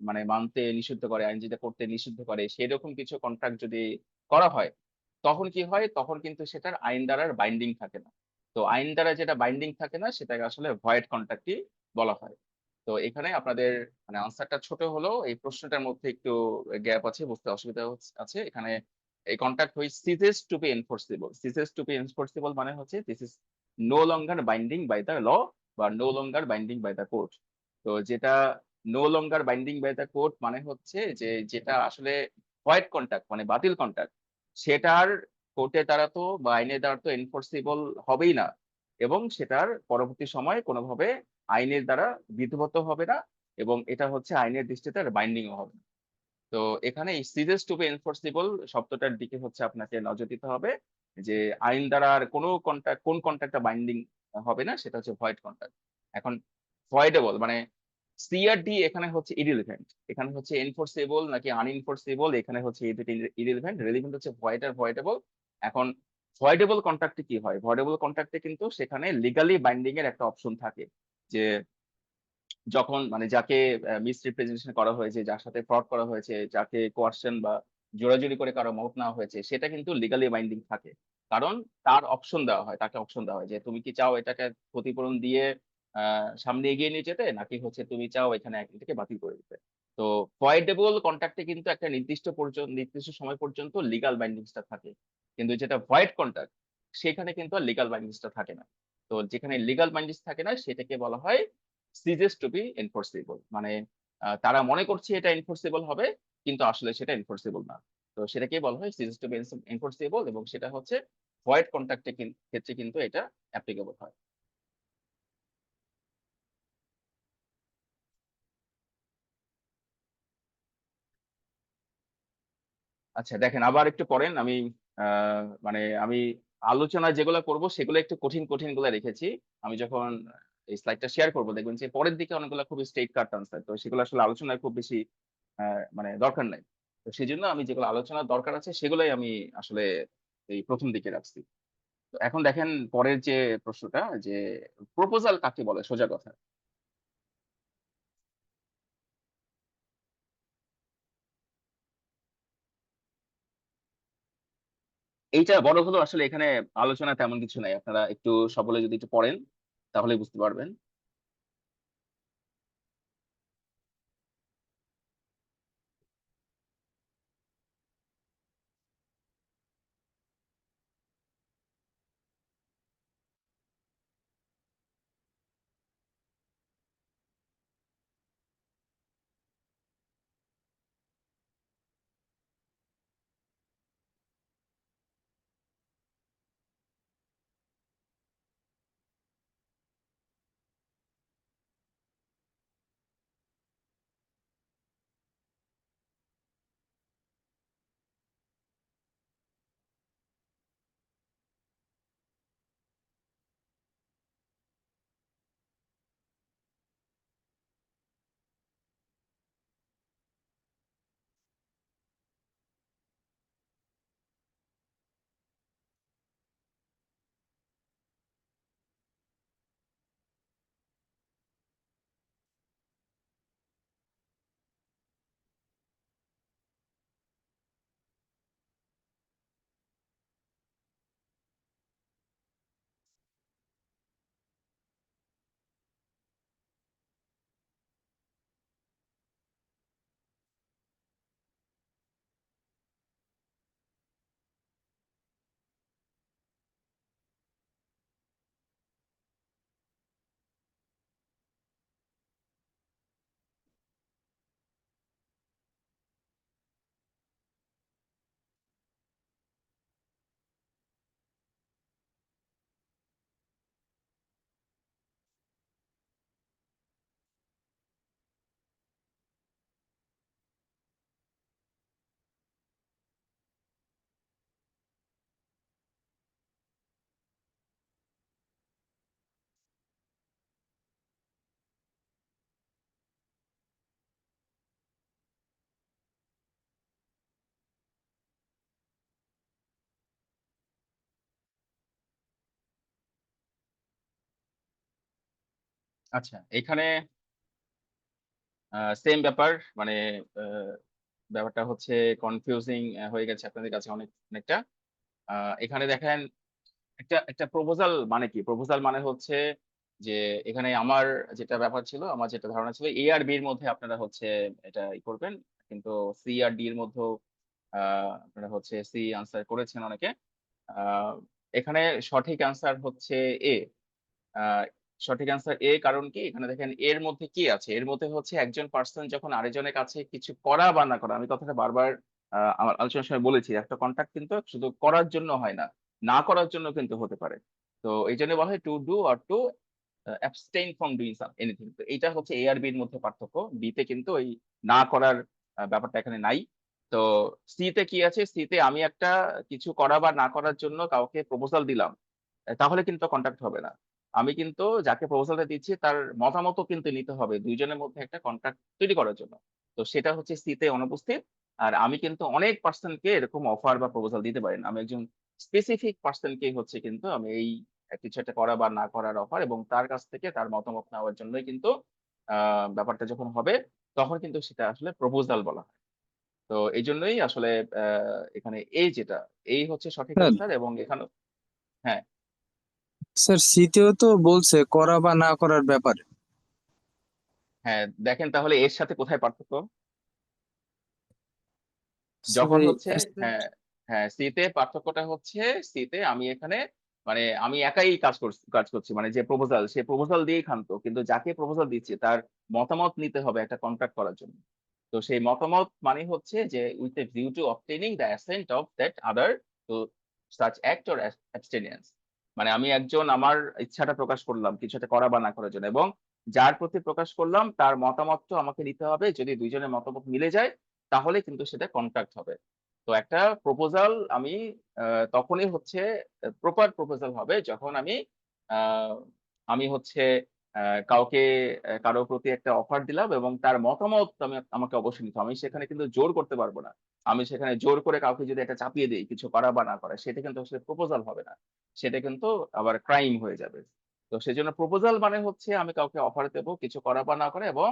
মানে মানতে নিষিদ্ধ করে, আইন যেটা করতে নিষিদ্ধ করে, সেরকম কিছু কন্ট্রাক্ট যদি করা হয়, তখন কি হয়, তখন কিন্তু সেটার আইন দ্বারা বাইন্ডিং থাকে না। তো আইন দ্বারা যেটা বাইন্ডিং থাকে না সেটাকে আসলে ভয়েড কন্ট্রাক্টই বলা হয়। তো এখানে আপনাদের মানে আনসারটা ছোট হলো, এই প্রশ্নটার মধ্যে একটু গ্যাপ আছে, বুঝতে অসুবিধা আছে। এখানে এই কন্ট্রাক্ট হই ceases to be enforceable. Ceases to be enforceable মানে হচ্ছে this is no longer binding by the law বা no longer binding by the court. তো যেটা no longer binding by the court মানে হচ্ছে যে যেটা আসলে ভয়েড কন্ট্রাক্ট মানে বাতিল কন্ট্রাক্ট, সেটার কোর্টের দ্বারা তো বা আইনের দ্বারা তো এনফোর্সিবল হবেই না, এবং সেটার পরবর্তী সময় কোনোভাবে আইনের দ্বারা বিধিবদ্ধ হবে না, এবং এটা হচ্ছে আইনের দৃষ্টিতে বাইন্ডিংও হবে না। তো এখানে এই সিজেস টু বি এনফোর্সিবল শব্দটার দিকে হচ্ছে আপনাকে নজর দিতে হবে, যে আইন দ্বারা আর কোনো কন্ট্রাক্ট, কোন কন্ট্রাক্টটা বাইন্ডিং হবে না, সেটা হচ্ছে ভয়েড কন্ট্রাক্ট। এখন ভয়েডেবল মানে সি আর ডি এখানে হচ্ছে ইরিলিভেন্ট, এখানে হচ্ছে এনফোর্সেবল নাকি আনএনফোর্সেবল, এখানে হচ্ছে এই দুটি ইরিলিভেন্ট। রেলিভেন্ট হচ্ছে ভয়েড আর ভয়েডেবল। এখন ভয়েডেবল কন্ট্রাক্টে কি হয়, ভয়েডেবল কন্ট্রাক্টে কিন্তু সেখানে লিগালি বাইন্ডিং এর একটা অপশন থাকে, যে যখন মানে যাকে মিসরিপ্রেজেন্টেশন করা হয়েছে, যার সাথে ফ্রড করা হয়েছে, যাকে কোয়ার্শন বা জোরাজুরি করে কারো মত নেওয়া হয়েছে, সেটা কিন্তু লিগালি বাইন্ডিং থাকে। কারণ তার অপশন দেওয়া হয়, তাকে অপশন দেওয়া হয় যে তুমি কি চাও এটাকে ক্ষতিপূরণ দিয়ে সামনে এগিয়ে নিয়ে যেতে, নাকি হচ্ছে তুমি চাও এখানে এটাকে বাতিল করে দিতে। তো ভয়েডেবল কন্ট্রাক্টে কিন্তু একটা নির্দিষ্ট সময় পর্যন্ত লিগাল বাইন্ডিংসটা থাকে, কিন্তু যেটা ভয়েড কন্ট্রাক্ট সেখানে কিন্তু আর লিগাল বাইন্ডিংসটা থাকে না। তো যেখানে লিগাল বাইন্ডিংস থাকে না সেটাকে বলা হয় সিজেস টু বি এনফোর্সিবল, মানে তারা মনে করছে এটা এনফোর্সিবল হবে, কিন্তু আসলে সেটা এনফোর্সিবল না। তো সেটাকেই বলা হয় সিজেস টু বি এনফোর্সিবল, এবং সেটা হচ্ছে ভয়েড কন্ট্রাক্টের ক্ষেত্রে কিন্তু এটা অ্যাপ্লিকেবল হয়। আচ্ছা, দেখেন আবার একটু পড়েন। আমি মানে আমি আলোচনা যেগুলো করব সেগুলো একটু কঠিন কঠিন গুলো রেখেছি। আমি যখন এই স্লাইডটা শেয়ার করবো দেখবেন যে পরের দিকে অনেকগুলো খুবই স্ট্রেট কাট আনসার, তো সেগুলো আসলে আলোচনার খুব বেশি মানে দরকার নাই। তো সেই জন্য আমি যেগুলো আলোচনার দরকার আছে সেগুলোই আমি আসলে এই প্রথম দিকে রাখছি। তো এখন দেখেন পরের যে প্রশ্নটা, যে প্রপোজাল কাকে বলে সোজা কথা। এইটা বড় হলো আসলে এখানে আলোচনা তেমন কিছু নাই, আপনারা একটু সকলে যদি একটু পড়েন তাহলে বুঝতে পারবেন। আচ্ছা, এখানে সেম ব্যাপার মানে ব্যাপারটা হচ্ছে কনফিউজিং হয়ে গেছে আপনাদের কাছে অনেকটা। এখানে দেখেন একটা একটা প্রপোজাল মানে কি? প্রপোজাল মানে হচ্ছে যে এখানে আমার যেটা ব্যাপার ছিল, আমার যেটা ধারণা ছিল A আর B এর মধ্যে আপনারা হচ্ছে এটা করবেন। কিন্তু C আর D এর মধ্যেও আ আপনারা হচ্ছে C আনসার করেছেন অনেকে। আ এখানে সঠিক আনসার হচ্ছে A। আ সঠিক আনসার A কারণ কি? এখানে দেখেন এর মধ্যে কি আছে? এর মধ্যে হচ্ছে একজন পারসন যখন আরেকজনের কাছে কিছু করা বা না করা, আমি কথাটা বারবার আমার আলোচনার সময় বলেছি। একটা কনট্যাক্ট কিন্তু শুধু করার জন্য হয় না। না করার জন্য কিন্তু হতে পারে। তো এইজন্য বলা হয় to do or to abstain from doing anything। তো এইটা হচ্ছে A আর B এর মধ্যে পার্থক্য। B তে কিন্তু ওই না করার ব্যাপারটা এখানে নাই। তো C তে কি আছে? C তে আমি একটা কিছু করা বা না করার জন্য কাউকে প্রপোজাল দিলাম। তাহলে কিন্তু কনট্যাক্ট হবে না। আমি কিন্তু যাকে প্রপোজালটা দিচ্ছি তার মতামতও কিন্তু নিতে হবে ২ জনের মধ্যে একটা কন্ট্রাক্ট তৈরি করার জন্য। তো সেটা হচ্ছে সি তে অনুপস্থিত। আর আমি কিন্তু অনেক পারসন কে এরকম অফার বা প্রপোজাল দিতে পারি না। আমি একজন স্পেসিফিক পারসন কেই হচ্ছে কিন্তু আমি এই কিছু একটা করা বা না করার অফার এবং তার কাছ থেকে তার মতামত নেওয়ার জন্যই কিন্তু আ ব্যাপারটা যখন হবে তখন কিন্তু সেটা আসলে প্রপোজাল বলা হয়। তো এইজন্যই আসলে আ এখানে এই যেটা, এই হচ্ছে সঠিক স্যার আনসার এবং এখানেও হ্যাঁ। স্যার সিতেও তো বলছে করা বা না করার ব্যাপারে। হ্যাঁ, দেখেন তাহলে এর সাথে কোথায় পার্থক্য? স্যার যখন এই হচ্ছে হ্যাঁ, হ্যাঁ, সি তে পার্থক্যটা হচ্ছে সি তে আমি এখানে মানে আমি একাই কাজ করছি। মানে যে প্রপোজাল সে প্রপোজাল দিয়েই ক্ষান্ত। কিন্তু যাকে প্রপোজাল দিচ্ছি তার মতামত নিতে হবে একটা কন্ট্রাক্ট করার জন্য। তো সেই মতামত মানে হচ্ছে যে with a view to obtaining the assent of that other to such act or abstinence। মানে আমি একজন আমার ইচ্ছাটা প্রকাশ করলাম কিছু একটা করা বা না করার জন্য এবং যার প্রতি প্রকাশ করলাম তার মতামতটাও আমাকে নিতে হবে। যদি ২ জনের মতামত মিলে যায় তাহলে কিন্তু সেটা কন্ট্রাক্ট হবে। তো একটা প্রপোজাল আমি আ তখনই হচ্ছে প্রপার প্রপোজাল হবে যখন আ আমি হচ্ছে আ কাউকে কারো প্রতি একটা অফার দিলাম এবং তার মতামত আমাকে অবশ্যই নিতে হবে। আমি সেখানে কিন্তু জোর করতে পারব না। আমি সেখানে জোর করে কাউকে যদি একটা চাপিয়ে দেই কিছু করা বা না করা সেটা কিন্তু আসলে প্রপোজাল হবে না। সেটা কিন্তু আবার ক্রাইম হয়ে যাবে। তো সেজন্য প্রপোজাল মানে হচ্ছে আমি কাউকে অফার দেব কিছু করা বা না করা এবং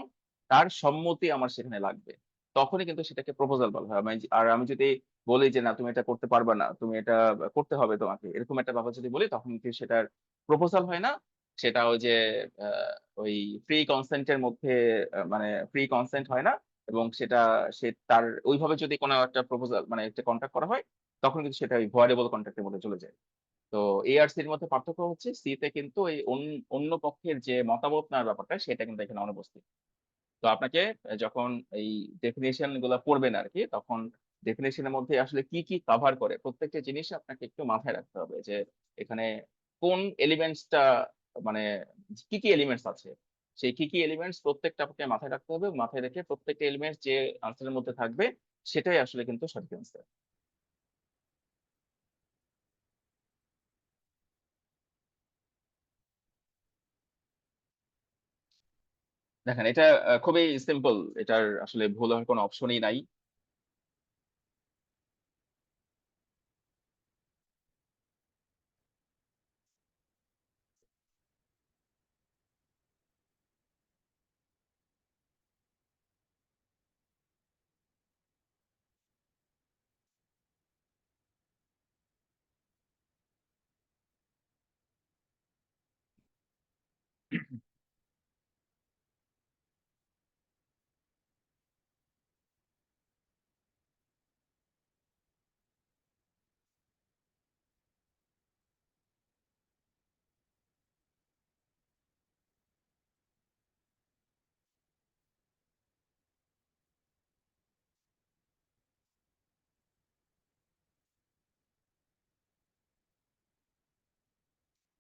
তার সম্মতি আমার সেখানে লাগবে। তখনই কিন্তু সেটাকে প্রপোজাল বলা হয়। আমি যদি বলি যে, "না তুমি এটা করতে পারবা না। তুমি এটা করতে হবে তোমাকে।" এরকম একটা ব্যাপার যদি বলি তখন কিন্তু সেটার প্রপোজাল হয় না। সেটা ওই যে আ ওই ফ্রি কনসেন্ট এর মধ্যে মানে ফ্রি কনসেন্ট হয় না এবং সেটা তার ওইভাবে যদি কোনো একটা প্রপোজাল মানে একটা কন্ট্রাক্ট করা হয় তখন কিন্তু সেটা ওই ভয়েডেবল কন্ট্রাক্ট এর মধ্যে চলে যায়। তো A আর C এর মধ্যে পার্থক্য হচ্ছে C তে কিন্তু এই অন্য পক্ষের যে মতামত নেওয়ার ব্যাপারটা সেটা কিন্তু এখানে অনুপস্থিত। তো আপনাকে যখন এই ডেফিনিশন গুলা পড়বেন আরকি, তখন ডেফিনিশন এর মধ্যে আসলে কি কভার করে প্রত্যেকটা জিনিস আপনাকে একটু মাথায় রাখতে হবে যে এখানে কোন এলিমেন্টস টা মানে কি এলিমেন্টস আছে। সেই কি এলিমেন্টস প্রত্যেকটা আপনাকে মাথায় রাখতে হবে। মাথায় রেখে প্রত্যেকটা এলিমেন্টস যে আনসার এর মধ্যে থাকবে সেটাই আসলে কিন্তু সঠিক আনসার। দেখেন এটা খুবই সিম্পল। এটার আসলে ভুল হওয়ার কোনো অপশনই নাই।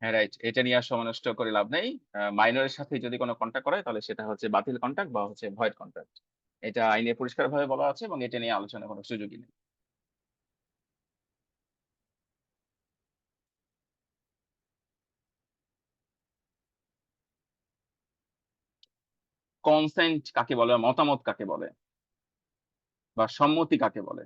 হ্যাঁ, রাইট। এটা নিয়ে আর সময় নষ্ট করে লাভ নেই। মাইনর এর সাথে যদি কোন কনট্যাক্ট করা হয় তাহলে সেটা হচ্ছে বাতিল কনট্যাক্ট বা হচ্ছে ভয়েড কনট্যাক্ট। এটা আইনে পরিষ্কারভাবে বলা আছে এবং এটা নিয়ে আলোচনার কোন সুযোগই নেই। কনসেন্ট কাকে বলে? মতামত কাকে বলে? বা সম্মতি কাকে বলে?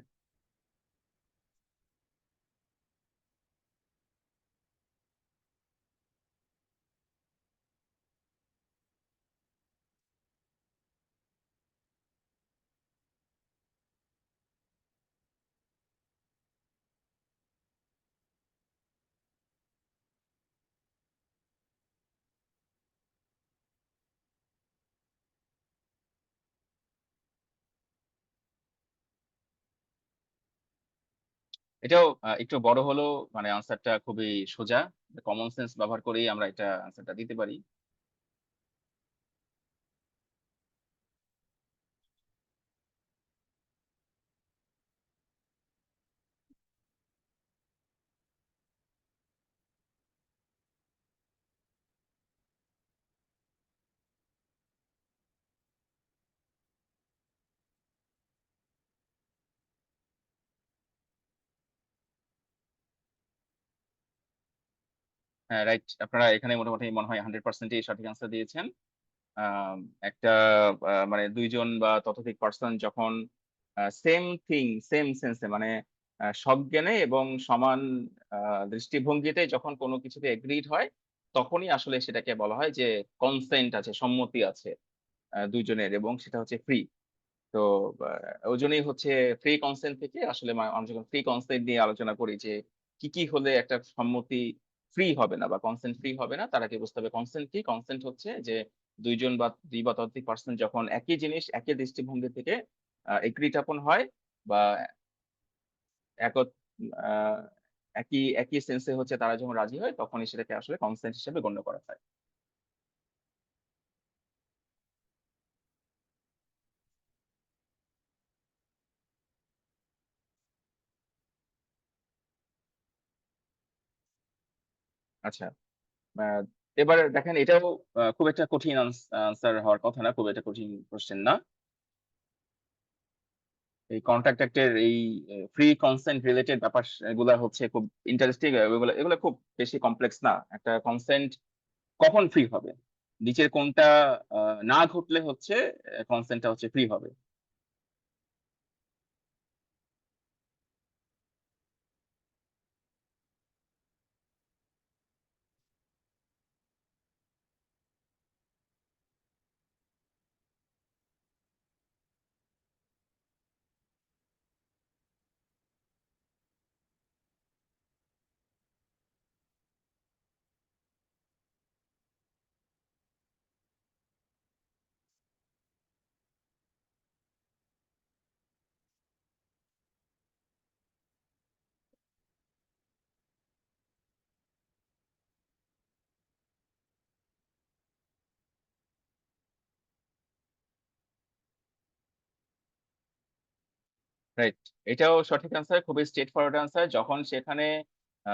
এটাও একটু বড় হলেও মানে আনসারটা খুবই সোজা। কমন সেন্স ব্যবহার করেই আমরা এটা আনসারটা দিতে পারি। হ্যাঁ, রাইট। আপনারা এখানে মোটামুটি মনে হয় 100% সঠিক আনসার দিয়েছেন। আম একটা মানে ২ জন বা ততোধিক পারসন যখন সেম থিং, সেম সেন্স এ মানে সজ্ঞানে এবং সমান আ দৃষ্টিভঙ্গিতে যখন কোন কিছুতে এগ্রিড হয়, তখনই আসলে সেটাকে বলা হয় যে কনসেন্ট আছে, সম্মতি আছে ২ জনের এবং সেটা হচ্ছে ফ্রি। তো আ ওজন্যই হচ্ছে ফ্রি কনসেন্ট থেকে আসলে আমরা যখন ফ্রি কনসেন্ট নিয়ে আলোচনা করি যে কি হলে একটা সম্মতি ফ্রি হবে না বা কনসেন্ট ফ্রি হবে না তার আগে বুঝতে হবে কনসেন্ট কি? কনসেন্ট হচ্ছে যে ২ জন বা ২ বা ততোধিক পারসন যখন একই জিনিস একই দৃষ্টিভঙ্গি থেকে এগ্রিড আপন হয় বা একত আ একই সেন্স এ হচ্ছে তারা যখন রাজি হয় তখনই সেটাকে আসলে কনসেন্ট হিসেবে গণ্য করা হয়। আচ্ছা। আ এবার দেখেন এটাও খুব একটা কঠিন আনসার হওয়ার কথা না। খুব একটা কঠিন কোয়েশ্চেন না। এই কন্ট্রাক্ট অ্যাক্ট এর এই ফ্রি কনসেন্ট রিলেটেড গুলা হচ্ছে খুব ইন্টারেস্টিং। এগুলা খুব বেশি কমপ্লেক্স না। একটা কনসেন্ট কখন ফ্রি হবে? নিচের কোনটা আ না ঘটলে হচ্ছে কনসেন্ট টা হচ্ছে ফ্রি হবে। রাইট। এটাও সঠিক আনসার। খুবই স্ট্রেইট ফরওয়ার্ড আনসার। যখন সেখানে আ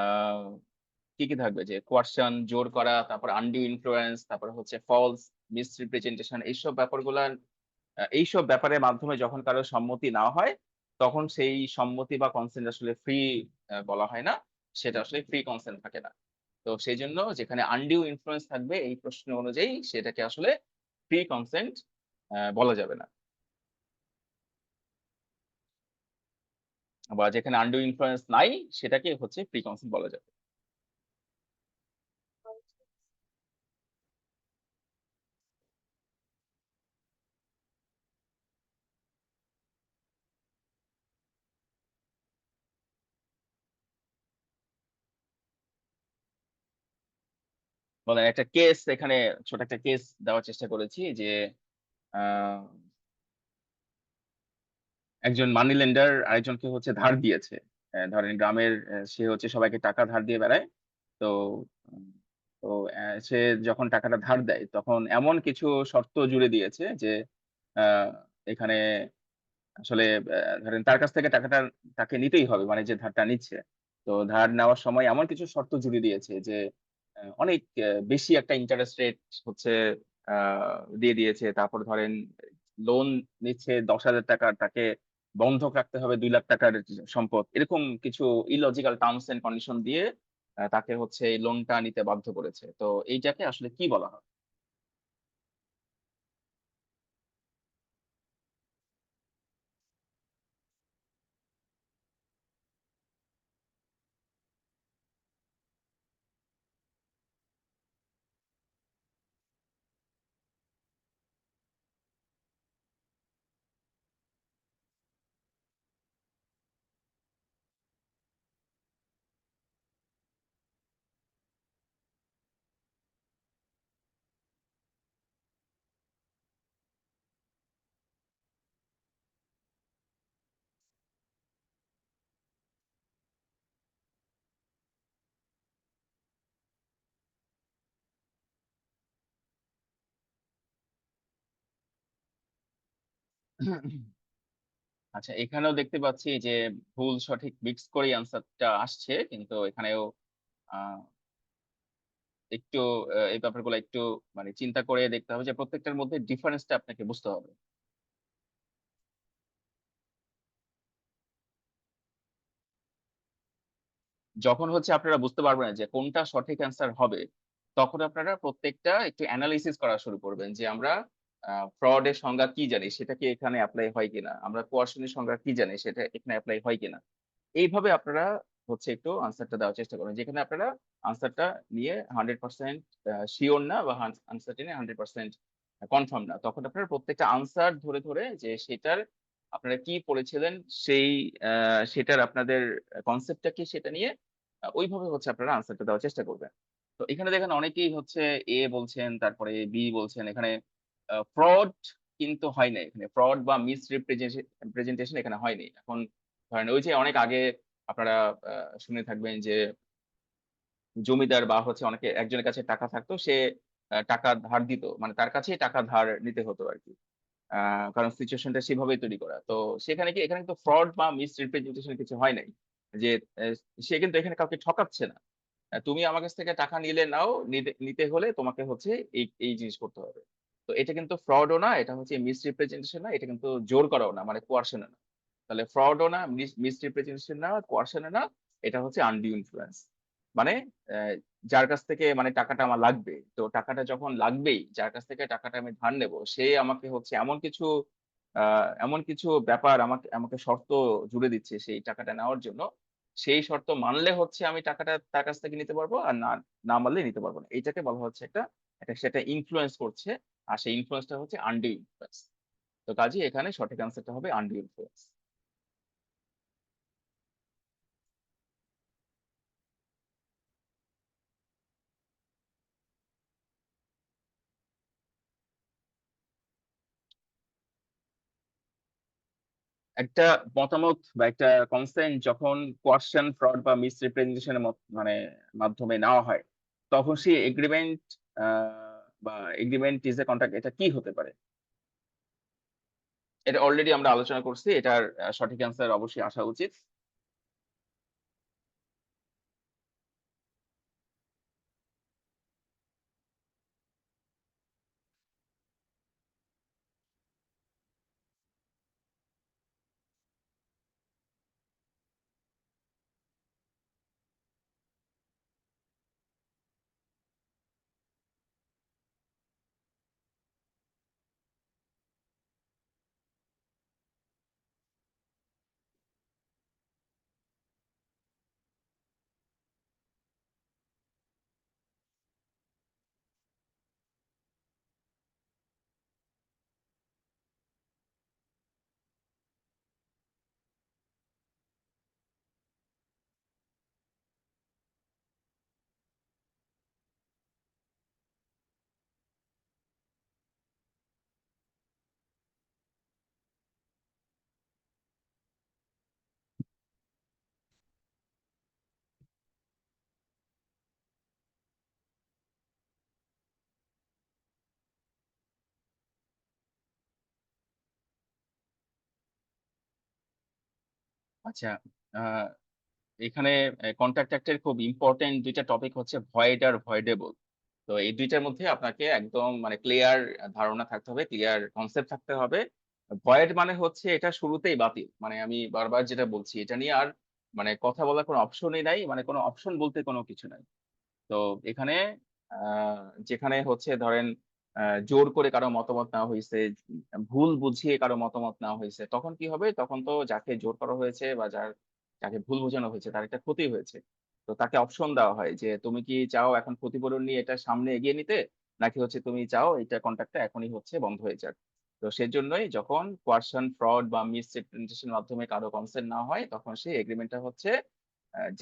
কি থাকবে? যে কোয়ার্সন, জোর করা, তারপর আনডিউ ইনফ্লুয়েন্স, তারপর হচ্ছে ফলস মিসরিপ্রেজেন্টেশন এইসব ব্যাপারের মাধ্যমে যখন কারো সম্মতি না হয়, তখন সেই সম্মতি বা কনসেন্ট আসলে ফ্রি বলা হয় না। সেটা আসলে ফ্রি কনসেন্ট থাকে না। তো সেজন্য যেখানে আনডিউ ইনফ্লুয়েন্স থাকবে এই প্রশ্ন অনুযায়ী সেটাকে আসলে ফ্রি কনসেন্ট বলা যাবে না। বা যেখানে আনডিউ ইনফ্লুয়েন্স নাই সেটাকে হচ্ছে ফ্রি কনসেন্ট বলা যাবে। বলেন একটা কেস এখানে ছোট একটা কেস দেওয়ার চেষ্টা করেছি যে আ একজন মানি লেন্ডার আরেকজনকে হচ্ছে ধার দিয়েছে। ধরেন গ্রামের সে হচ্ছে সবাইকে টাকা ধার দিয়ে বেড়ায়। তো উম তো সে যখন টাকাটা ধার দেয় তখন এমন কিছু শর্ত জুড়ে দিয়েছে যে আ এখানে আসলে ধরেন তার কাছ থেকে টাকাটা তাকে নিতেই হবে মানে যে ধারটা নিচ্ছে। তো ধার নেওয়ার সময় এমন কিছু শর্ত জুড়ে দিয়েছে যে অনেক বেশি একটা ইন্টারেস্ট রেট হচ্ছে আ দিয়ে দিয়েছে। তারপর ধরেন লোন নিচ্ছে ৳১০,০০০ তাকে বন্ধক রাখতে হবে ৳২,০০,০০০ সম্পদ। এরকম কিছু ইলজিক্যাল টার্মস অ্যান্ড কন্ডিশন দিয়ে তাকে হচ্ছে এই লোনটা নিতে বাধ্য করেছে। তো এইটাকে আসলে কি বলা হয়? আচ্ছা, এখানেও দেখতে পাচ্ছি যে ভুল সঠিক মিক্স করেই আনসারটা আসছে, কিন্তু এখানেও আহ, একটু এই ব্যাপারগুলো একটু মানে চিন্তা করে দেখতে হবে যে প্রত্যেকটার মধ্যে ডিফারেন্সটা আপনাকে বুঝতে হবে। যখন হচ্ছে আপনারা বুঝতে পারবেন যে কোনটা সঠিক অ্যান্সার হবে, তখন আপনারা প্রত্যেকটা একটু অ্যানালাইসিস করা শুরু করবেন যে আমরা ফ্রডের সংজ্ঞা কি জানি সেটা কি এখানে অ্যাপ্লাই হয় কিনা, আমরা কোয়ার্শনের সংজ্ঞা কি জানি সেটা এখানে অ্যাপ্লাই হয় কিনা। এইভাবে আপনারা হচ্ছে একটু আনসারটা দেওয়ার চেষ্টা করবেন, যেখানে আপনারা আনসারটা নিয়ে 100% শিওর না বা আনসারটা নিয়ে 100% কনফার্ম না, তখন আপনারা প্রত্যেকটা আনসার ধরে ধরে যে সেটার আপনারা কি পড়েছিলেন, সেই সেটার আপনাদের কনসেপ্টটা কি সেটা নিয়ে ওইভাবে হচ্ছে আপনারা আনসারটা দেওয়ার চেষ্টা করবেন। তো এখানে দেখেন অনেকেই হচ্ছে এ বলছেন, তারপরে বি বলছেন। এখানে ফ্রড কিন্তু হয় না, এখানে ফ্রড বা মিস রিপ্রেজেন্টেশন এখানে হয়নি। এখন ধরেন ওই যে অনেক আগে আপনারা শুনে থাকবেন যে জমিদার বা হচ্ছে অনেকে একজনের কাছে টাকা থাকতো, সে টাকা ধার দিত, মানে তার কাছেই টাকা ধার নিতে হতো আর কি। কারণ সিচুয়েশনটা সেভাবেই তৈরি করা। তো সেখানে কি এখানে কিন্তু ফ্রড বা মিস রিপ্রেজেন্টেশন কিছু হয় নাই, যে আহ, সে কিন্তু এখানে কাউকে ঠকাচ্ছে না। তুমি আমার কাছ থেকে টাকা নিলে নাও, নিতে হলে তোমাকে হচ্ছে এই এই জিনিস করতে হবে। তো এটা কিন্তু ফ্রডও না, এটা হচ্ছে মিস রিপ্রেজেন্টেশন না, এটা কিন্তু জোর করাও না, মানে কোয়ার্শনও না। তাহলে ফ্রডও না, মিস রিপ্রেজেন্টেশন না, কোয়ার্শনও না, এটা হচ্ছে আনডিউ ইনফ্লুয়েন্স। মানে আহ, যার কাছ থেকে মানে টাকাটা আমার লাগবে, তো টাকাটা যখন লাগবেই, যার কাছ থেকে টাকাটা আমি ধার নেব, সে আমাকে হচ্ছে এমন কিছু ব্যাপার আমাকে আমাকে শর্ত জুড়ে দিচ্ছে সেই টাকাটা নেওয়ার জন্য। সেই শর্ত মানলে হচ্ছে আমি টাকাটা তার কাছ থেকে নিতে পারবো, আর না না মানলে নিতে পারবো না। এইটাকে বলা হচ্ছে সেটা ইনফ্লুয়েন্স করছে, আর সেই ইনফ্লুয়েন্সটা হচ্ছে আনডিউ ইনফ্লুয়েন্স। তো কাজে এখানে সঠিক আনসারটা হবে আনডিউ ইনফ্লুয়েন্স। একটা মতামত বা একটা কনসেন্ট যখন কোয়াশ্চেন, ফ্রড বা মিস রিপ্রেজেন্টেশনের মানে মাধ্যমে নেওয়া হয়, তখন সেই এগ্রিমেন্ট বা এগ্রিমেন্ট ইজ এ কন্ট্রাক্ট, এটা কি হতে পারে? এটা অলরেডি আমরা আলোচনা করছি, এটার সঠিক অ্যান্সার অবশ্যই আসা উচিত। আচ্ছা, আহ, এখানে কন্ট্রাক্ট অ্যাক্টের খুব ইম্পর্টেন্ট দুইটা টপিক হচ্ছে ভয়েড আর ভয়েডেবল। তো এই দুইটার মধ্যে আপনাকে একদম মানে ক্লিয়ার ধারণা থাকতে হবে, ক্লিয়ার কনসেপ্ট থাকতে হবে। ভয়েড মানে হচ্ছে এটা শুরুতেই বাতিল, মানে আমি বারবার যেটা বলছি, এটা নিয়ে আর মানে কথা বলার কোনো অপশনই নাই, মানে কোনো অপশন বলতে কোনো কিছু নাই। তো এখানে যেখানে হচ্ছে ধরেন জোর করে কারো মতামত নেওয়া হয়েছে, ভুল বুঝিয়ে কারো মতামত নেওয়া হয়েছে, তখন কি হবে? তখন তো যাকে জোর করা হয়েছে বা যাকে ভুল বোঝানো হয়েছে তার একটা ক্ষতি হয়েছে। তো তাকে অপশন দেওয়া হয় যে তুমি কি চাও এখন ক্ষতিপূরণ নিয়ে এটা সামনে এগিয়ে নিতে, নাকি হচ্ছে তুমি চাও এটা কন্ট্রাক্টটা এখনই হচ্ছে বন্ধ হয়ে যাক। তো সেজন্যই যখন কোয়ার্শন, ফ্রড বা মিস রিপ্রেজেন্টেশনের মাধ্যমে কারো কনসেন্ট না হয়, তখন সেই এগ্রিমেন্টটা হচ্ছে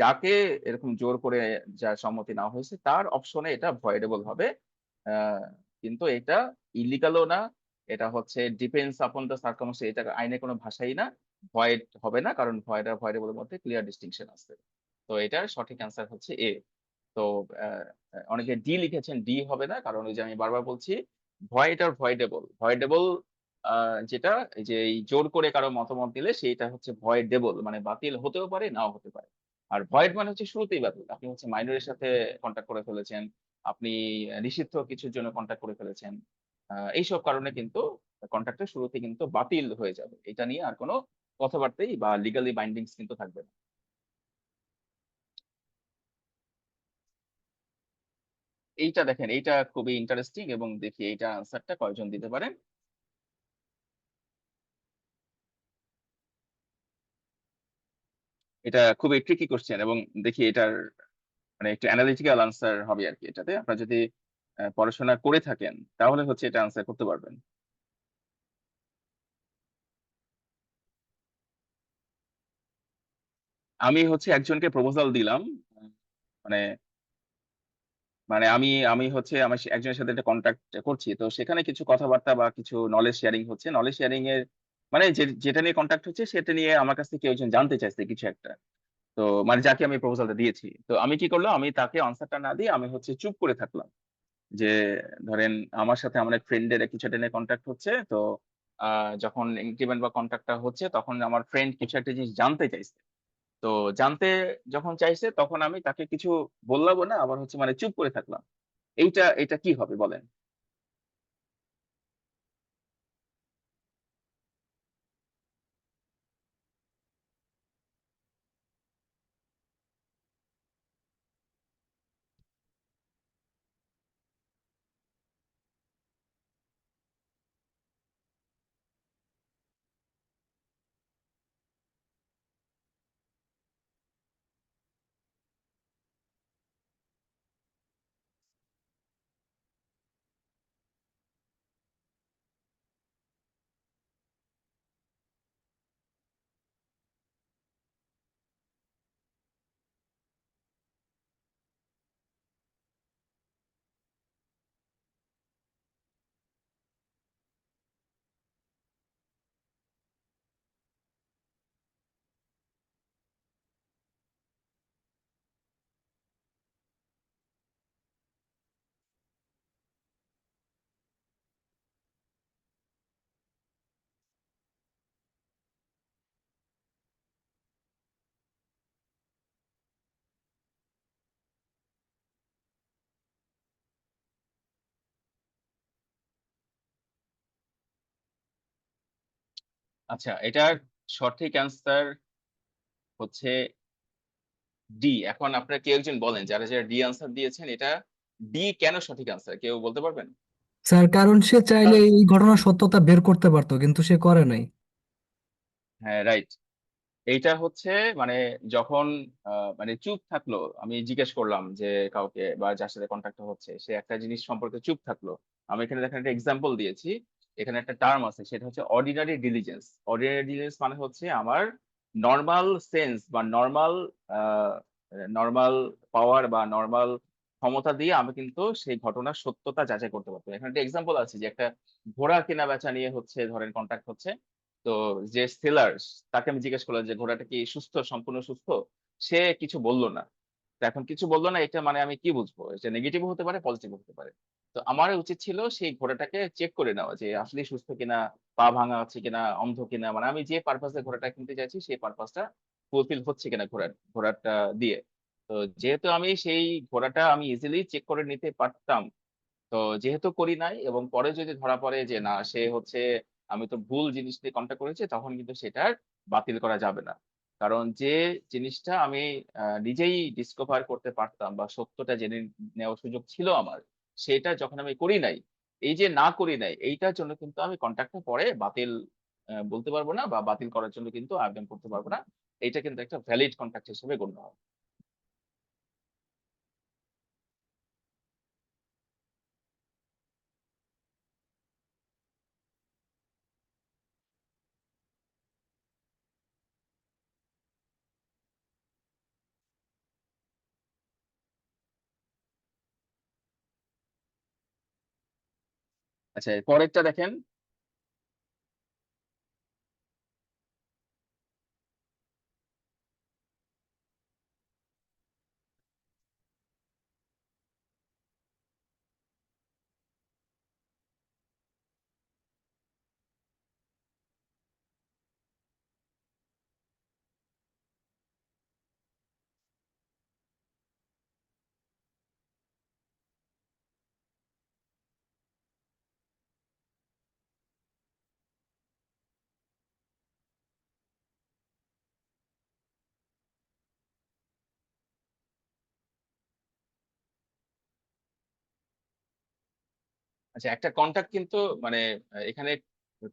যাকে এরকম জোর করে যার সম্মতি নেওয়া হয়েছে তার অপশনে এটা ভয়েডেবল হবে। আহ, কিন্তু এটা ইলিগালও না, এটা হচ্ছে ডিপেন্ডস আপন দ্য সার্কামস্টেন্স, এটা আইনে কোনো ভাষাই না। ভয়েড হবে না, কারণ ভয়েড আর ভয়েডেবলের মধ্যে ক্লিয়ার ডিস্টিংশন আছে। তো এটার সঠিক অ্যান্সার হচ্ছে এ। তো আহ, অনেকে ডি লিখেছেন, ডি হবে না, কারণ ওই যে আমি বারবার বলছি ভয়েড আর ভয়েডেবল। ভয়েডেবল যেটা এই যে এই জোর করে কারো মতামত দিলে সেইটা হচ্ছে ভয়েডেবল, মানে বাতিল হতেও পারে, নাও হতে পারে। আর ভয়েড মানে হচ্ছে শুরুতেই বাতিল। আপনি হচ্ছে মাইনরের সাথে কনট্যাক্ট করে ফেলেছেন, আপনি নিষিদ্ধ কিছুর জন্য কনট্যাক্ট করে ফেলেছেন। এইসব কারণে কিন্তু কন্ট্রাক্টটা শুরুতে কিন্তু বাতিল হয়ে যাবে। এটা নিয়ে আর কোনো কথাবার্তাই বা লিগালি বাইন্ডিংস কিন্তু থাকবে না। এইটা দেখেন, এইটা খুবই ইন্টারেস্টিং এবং দেখি এইটা আনসারটা কয়জন দিতে পারেন। এটা খুবই ট্রিকি কোশ্চেন এবং দেখি এটার মানে একটু অ্যানালিটিক্যাল আনসার হবে আর কি। এটাতে আপনারা যদি পড়াশোনা করে থাকেন তাহলে হচ্ছে এটা আনসার করতে পারবেন। আমি হচ্ছে একজনকে প্রপোজাল দিলাম, আহ, মানে মানে আমি আমি হচ্ছে আমার একজনের সাথে একটা কন্ট্যাক্ট করছি, তো সেখানে কিছু কথাবার্তা বা কিছু নলেজ শেয়ারিং হচ্ছে। নলেজ শেয়ারিং এর মানে যেটা নিয়ে কন্ট্যাক্ট হচ্ছে সেটা নিয়ে আমার কাছ থেকে কেউ একজন জানতে চাইছে কিছু একটা। তো মানে যাকে আমি প্রপোজালটা দিয়েছি, তো আমি কি করলাম, আমি তাকে আনসারটা না দিয়ে আমি হচ্ছে চুপ করে থাকলাম। যে ধরেন আমার সাথে আমার এক ফ্রেন্ডের কিছু একটা নিয়ে কন্ট্যাক্ট হচ্ছে, তো যখন এগ্রিমেন্ট বা কন্ট্যাক্টটা হচ্ছে তখন আমার ফ্রেন্ড কিছু একটা জিনিস জানতে চাইছে। তো জানতে যখন চাইছে তখন আমি তাকে কিছু বললাম না, আবার হচ্ছে মানে চুপ করে থাকলাম। এটা কি হবে বলেন? আচ্ছা, এটার সঠিক অ্যান্সার হচ্ছে ডি। এখন আপনারা কেউ একজন বলেন, যারা যারা ডি আনসার দিয়েছেন, এটা ডি কেন সঠিক আনসার কেউ বলতে পারবেন? স্যার কারণ সে চাইলে এই ঘটনার সত্যতা বের করতে পারতো কিন্তু সে করে নাই। হ্যাঁ, রাইট। এইটা হচ্ছে মানে যখন মানে চুপ থাকলো, আমি জিজ্ঞেস করলাম যে কাউকে বা যার সাথে কন্ট্যাক্ট হচ্ছে সে একটা জিনিস সম্পর্কে চুপ থাকলো। আমি এখানে দেখেন একটা এক্সাম্পল দিয়েছি, এখানে একটা টার্ম আছে সেটা হচ্ছে অর্ডিনারি ডিলিজেন্স। অর্ডিনারি ডিলিজেন্স মানে হচ্ছে আমার নর্মাল সেন্স বা নর্মাল পাওয়ার বা নর্মাল ক্ষমতা দিয়ে আমি কিন্তু সেই ঘটনার সত্যতা যাচাই করতে পারবো। এখানে একটা এক্সাম্পল আছে যে একটা ঘোড়া কেনা বেচা নিয়ে হচ্ছে ধরেন কন্ট্যাক্ট হচ্ছে। তো যে সেলার, তাকে আমি জিজ্ঞেস করলাম যে ঘোড়াটা কি সুস্থ, সম্পূর্ণ সুস্থ? সে কিছু বললো না। তো এখন কিছু বললো না, এটা মানে আমি কি বুঝবো? এটা নেগেটিভ হতে পারে, পজিটিভ হতে পারে। তো আমার উচিত ছিল সেই ঘোড়াটাকে চেক করে নেওয়া যে আসলে সুস্থ কিনা, পা ভাঙা আছে কিনা, অন্ধ কিনা, মানে আমি যে পারপাসে ঘোড়াটা কিনতে চাইছি সেই পারপাসটা ফুলফিল হচ্ছে কিনা ঘোড়াটা দিয়ে। তো যেহেতু আমি সেই ঘোড়াটা আমি ইজিলি চেক করে নিতে পারতাম, তো যেহেতু করি নাই এবং পরে যদি ধরা পড়ে যে না সে হচ্ছে আমি তো ভুল জিনিস দিয়ে কন্ট্যাক্ট করেছি, তখন কিন্তু সেটার বাতিল করা যাবে না। কারণ যে জিনিসটা আমি নিজেই ডিসকভার করতে পারতাম বা সত্যটা জেনে নেওয়ার সুযোগ ছিল আমার, সেটা যখন আমি করি নাই, এই যে না করি নাই এইটার জন্য কিন্তু আমি কন্ট্যাক্টটা পরে বাতিল বলতে পারবো না বা বাতিল করার জন্য কিন্তু আবেদন করতে পারবো না। এটা কিন্তু একটা ভ্যালিড কন্ট্রাক্ট হিসেবে গণ্য হয়। আচ্ছা, এর পরেরটা দেখেন। আচ্ছা, একটা কন্ট্রাক্ট কিন্তু মানে এখানে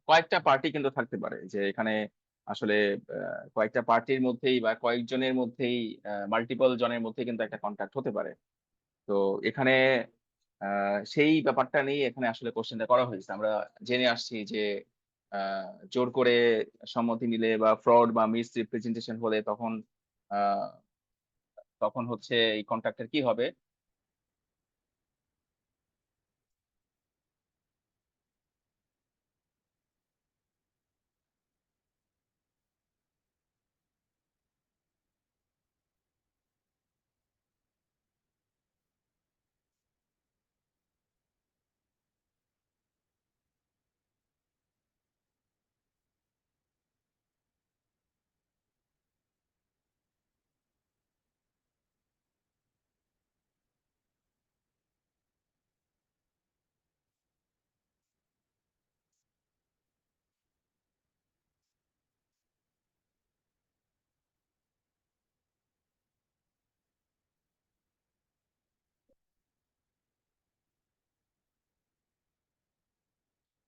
কয়েকটা পার্টি কিন্তু থাকতে পারে, যে এখানে আসলে কয়েকটা পার্টির মধ্যেই বা কয়েকজনের মধ্যেই মাল্টিপল জনের মধ্যে কিন্তু একটা কন্ট্রাক্ট হতে পারে। তো এখানে সেই ব্যাপারটা নিয়ে এখানে আসলে কোশ্চেনটা করা হয়েছে। আমরা জেনে আসছি যে জোর করে সম্মতি নিলে বা ফ্রড বা মিস রিপ্রেজেন্টেশন হলে তখন আহ, তখন হচ্ছে এই কন্ট্রাক্টের কি হবে।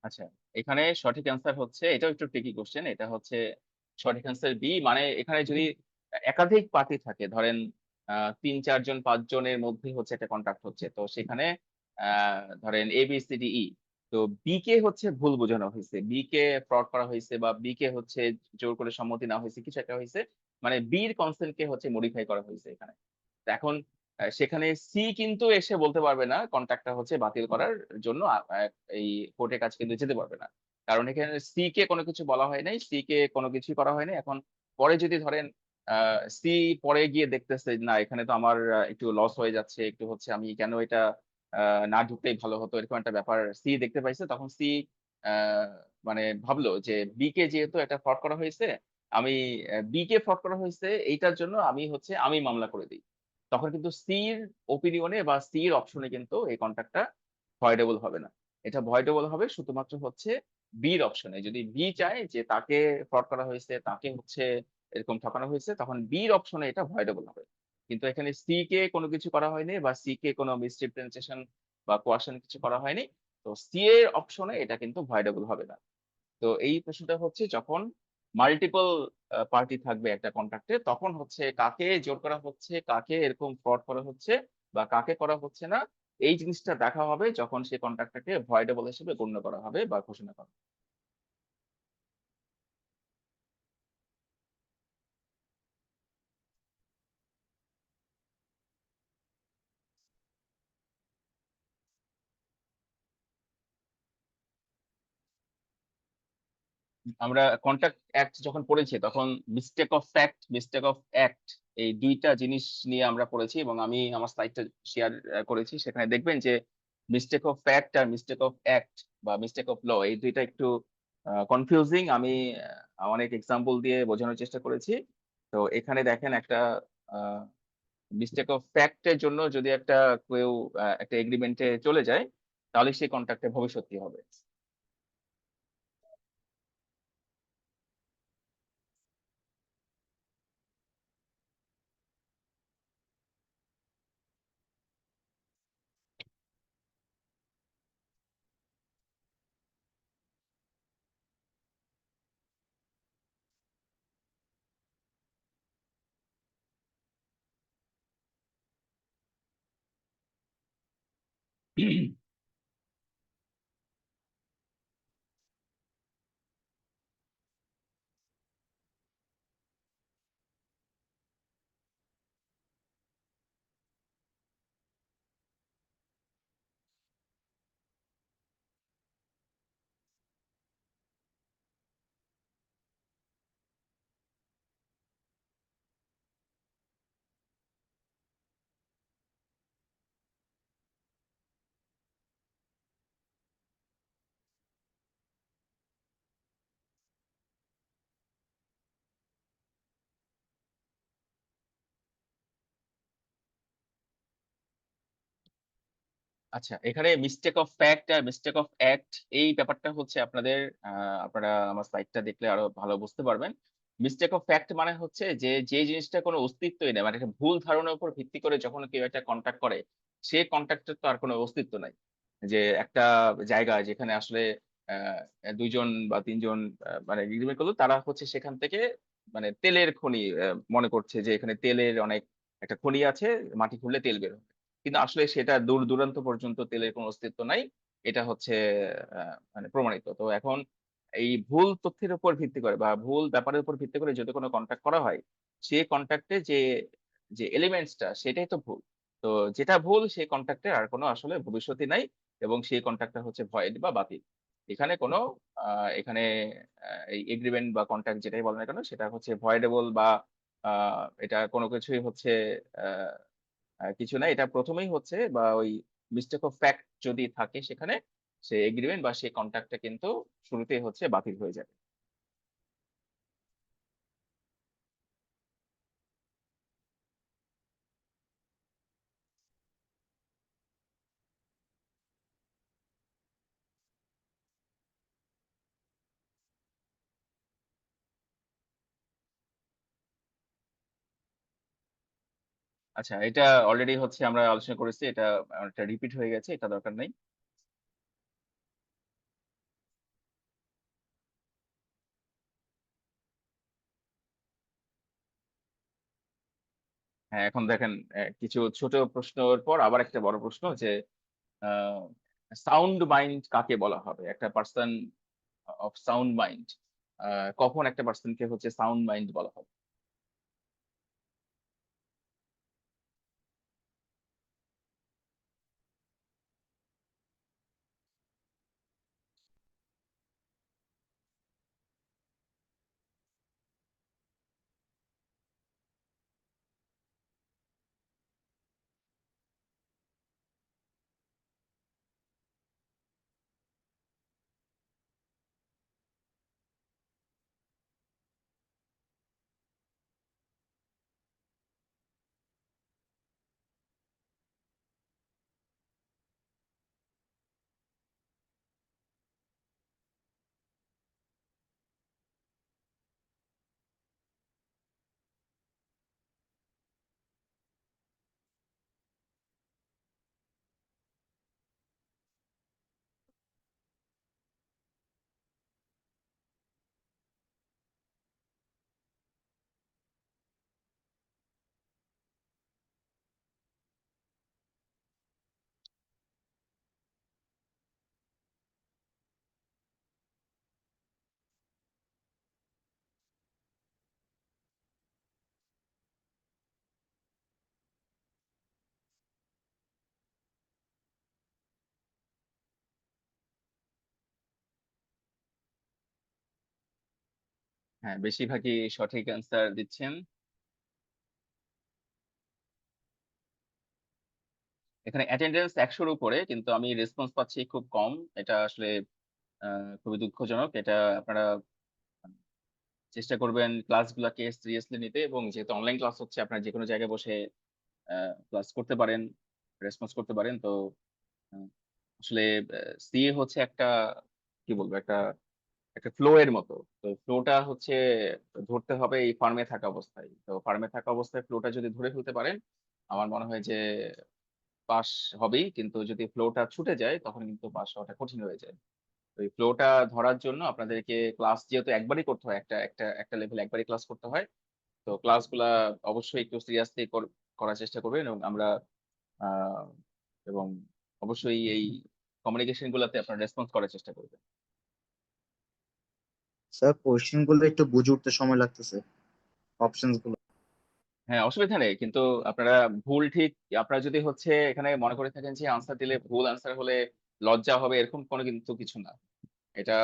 আচ্ছা, এখানে সঠিক অ্যান্সার হচ্ছে, এটাও একটু ট্রিকি কোশ্চেন, এটা হচ্ছে সঠিক অ্যান্সার বি। মানে এখানে যদি একাধিক পার্টি থাকে, ধরেন 3, 4 জন 5 জনের মধ্যে হচ্ছে একটা কন্ট্রাক্ট হচ্ছে, তো সেখানে ধরেন ABCDE, তো বি কে হচ্ছে ভুল বোঝানো হয়েছে, বি কে ফ্রড করা হয়েছে, বা বি কে হচ্ছে জোর করে সম্মতি না হয়েছে, কিছু একটা হয়েছে, মানে বির কনসেন্ট কে হচ্ছে মডিফাই করা হয়েছে এখানে। তো এখন সেখানে সি কিন্তু এসে বলতে পারবে না কন্ট্রাক্টটা হচ্ছে বাতিল করার জন্য এই কোর্টের কাছে কিন্তু যেতে পারবে না, কারণ এখানে সি কে কোনো কিছু বলা হয় নাই, সি কে কোনো কিছুই করা হয়নি। এখন পরে যদি ধরেন সি পরে গিয়ে দেখতেছে না এখানে তো আমার একটু লস হয়ে যাচ্ছে, একটু হচ্ছে আমি কেন এটা না ঢুকলেই ভালো হতো, এরকম একটা ব্যাপার সি দেখতে পাইছে, তখন সি মানে ভাবলো যে বি কে যেহেতু একটা ফ্রড করা হয়েছে, আমি বি কে ফ্রড করা হয়েছে এইটার জন্য আমি মামলা করে দিই। তখন কিন্তু সির ওপিনিয়নে বা সির অপশনে কিন্তু এই কন্ট্রাক্টটা ভয়েডেবল হবে না। এটা ভয়েডেবল হবে শুধুমাত্র হচ্ছে বির অপশনে। যদি বি চায় যে তাকে ফ্রড করা হয়েছে, তাকে হচ্ছে এরকম ঠকানো হয়েছে, তখন বির অপশনে এটা ভয়েডেবল হবে। কিন্তু এখানে সি কে কোনো কিছু করা হয়নি, বা সি কে কোনো মিসরিপ্রেজেন্টেশন বা কোয়াশন কিছু করা হয়নি, তো সি এর অপশনে এটা কিন্তু ভয়েডেবল হবে না। তো এই প্রশ্নটা হচ্ছে যখন মাল্টিপল পার্টি থাকবে একটা কন্ট্রাক্টে, তখন হচ্ছে কাকে জোর করা হচ্ছে, কাকে এরকম ফ্রড করা হচ্ছে বা কাকে করা হচ্ছে না, এই জিনিসটা দেখা হবে যখন সেই কন্ট্রাক্টটাকে ভয়েডেবল হিসেবে গণ্য করা হবে বা ঘোষণা করা হবে। আমরা কন্ট্রাক্ট অ্যাক্ট যখন পড়েছি তখন mistake of fact, mistake of act, এই দুইটা জিনিস নিয়ে আমরা পড়েছি, এবং আমি আমার স্লাইডটা শেয়ার করেছি, সেখানে দেখবেন যে মিস্টেক অফ ফ্যাক্ট আর মিস্টেক অফ অ্যাক্ট বা মিস্টেক অফ ল, এই দুইটা একটু কনফিউজিং। আমি অনেক এক্সাম্পল দিয়ে বোঝানোর চেষ্টা করেছি। তো এখানে দেখেন একটা মিস্টেক অফ ফ্যাক্টের জন্য যদি একটা কেউ একটা এগ্রিমেন্টে চলে যায়, তাহলে সেই কন্ট্রাক্টে ভবিষ্যৎ কি হবে। আচ্ছা, এখানে মিস্টেক অফ ফ্যাক্ট আর মিস্টেক অফ অ্যাক্ট, এই ব্যাপারটা হচ্ছে আপনাদের আপনারা আমার স্লাইডটা দেখলে আরো ভালো বুঝতে পারবেন। মিস্টেক অফ ফ্যাক্ট মানে হচ্ছে যে যে জিনিসটা কোনো অস্তিত্বই নেই, মানে একটা ভুল ধারণার উপর ভিত্তি করে যখন কেউ একটা কন্ট্রাক্ট করে, সে কন্ট্রাক্টের তো আর কোনো অস্তিত্ব নাই। যে একটা জায়গায় যেখানে আসলে দুইজন বা তিনজন মানে এগ্রিমেন্ট করলো, তারা হচ্ছে সেখান থেকে মানে তেলের খনি মনে করছে যে এখানে তেলের অনেক একটা খনি আছে, মাটি খুঁড়লে তেল বের হবে। কিন্তু আসলে সেটা দূর দূরান্ত পর্যন্ত তেলের কোনো অস্তিত্ব নাই। এটা হচ্ছে মানে প্রমাণিত। তো এখন এই ভুল তথ্যের উপর ভিত্তি করে বা ভুল ব্যাপারের উপর ভিত্তি করে যদি কোনো কন্ট্রাক্ট করা হয়, সে কন্ট্রাক্টে যে এলিমেন্টস টা সেটাই তো ভুল। তো যেটা ভুল সেই কন্ট্রাক্টের আর কোনো আসলে ভবিষ্যৎই নাই, এবং সেই কন্ট্রাক্টটা হচ্ছে ভয়েড বা বাতিল। এখানে কোনো এখানে এই এগ্রিমেন্ট বা কন্ট্রাক্ট যেটাই বলেন না কেন, সেটা হচ্ছে ভয়েডেবল বা আ এটা কোনো কিছুই হচ্ছে আ কিছু না। এটা ১ম এই হচ্ছে বা ওই মিস্টেক অফ ফ্যাক্ট যদি থাকে সেখানে, সেই এগ্রিমেন্ট বা সেই কন্ট্রাক্টটা কিন্তু শুরুতেই হচ্ছে বাতিল হয়ে যাবে। আচ্ছা, এটা অলরেডি হচ্ছে আমরা আলোচনা করেছি। এটা অনেকটা রিপিট হয়ে গেছে। এটা দরকার নাই। হ্যাঁ, এখন দেখেন কিছু ছোট প্রশ্নের পর আবার একটা বড় প্রশ্ন যে আ সাউন্ড মাইন্ড কাকে বলা হবে? একটা পারসন অফ সাউন্ড মাইন্ড আ কখন একটা পারসনকে হচ্ছে সাউন্ড মাইন্ড বলা হবে? হ্যাঁ, বেশিরভাগই সঠিক অ্যান্সার দিচ্ছেন। এখানে অ্যাটেন্ডেন্স ১০০ র উপরে, কিন্তু আমি রেসপন্স পাচ্ছি খুব কম। এটা আসলে আ খুবই দুঃখজনক। এটা আপনারা চেষ্টা করবেন ক্লাসগুলাকে সিরিয়াসলি নিতে, এবং যেহেতু অনলাইন ক্লাস হচ্ছে আপনারা যেকোনো জায়গায় বসে আ ক্লাস করতে পারেন, রেসপন্স করতে পারেন। তো আ আসলে সিএ হচ্ছে একটা কি বলবো? একটা একটা ফ্লো এর মতো। তো ফ্লোটা হচ্ছে ধরতে হবে এই ফার্মে থাকা অবস্থায়। তো ফার্মে থাকা অবস্থায় ফ্লোটা যদি ধরে ফেলতে পারেন, আমার মনে হয় যে পাস হবেই। কিন্তু যদি ফ্লোটা ছুটে যায় তখন কিন্তু পাস হওয়াটা কঠিন হয়ে যায়। তো এই ফ্লোটা ধরার জন্য আপনাদেরকে ক্লাস যেহেতু একবারই করতে হয়, একটা লেভেলে একবারই ক্লাস করতে হয়। তো ক্লাসগুলা অবশ্যই একটু সিরিয়াসলি করার চেষ্টা করবেন, এবং আমরা আ এবং অবশ্যই এই কমিউনিকেশন গুলাতে আপনারা রেসপন্স করার চেষ্টা করবেন। স্যার কোশ্চেন গুলো একটু বুঝে উঠতে সময় লাগতেছে, অপশনস গুলো। হ্যাঁ, অসুবিধা নেই। কিন্তু আপনারা ভুল ঠিক আপনারা যদি হচ্ছে এখানে মনে করে থাকেন যে আনসার দিলে ভুল আনসার হলে লজ্জা হবে, এরকম কোনো কিন্তু কিছু না। এটা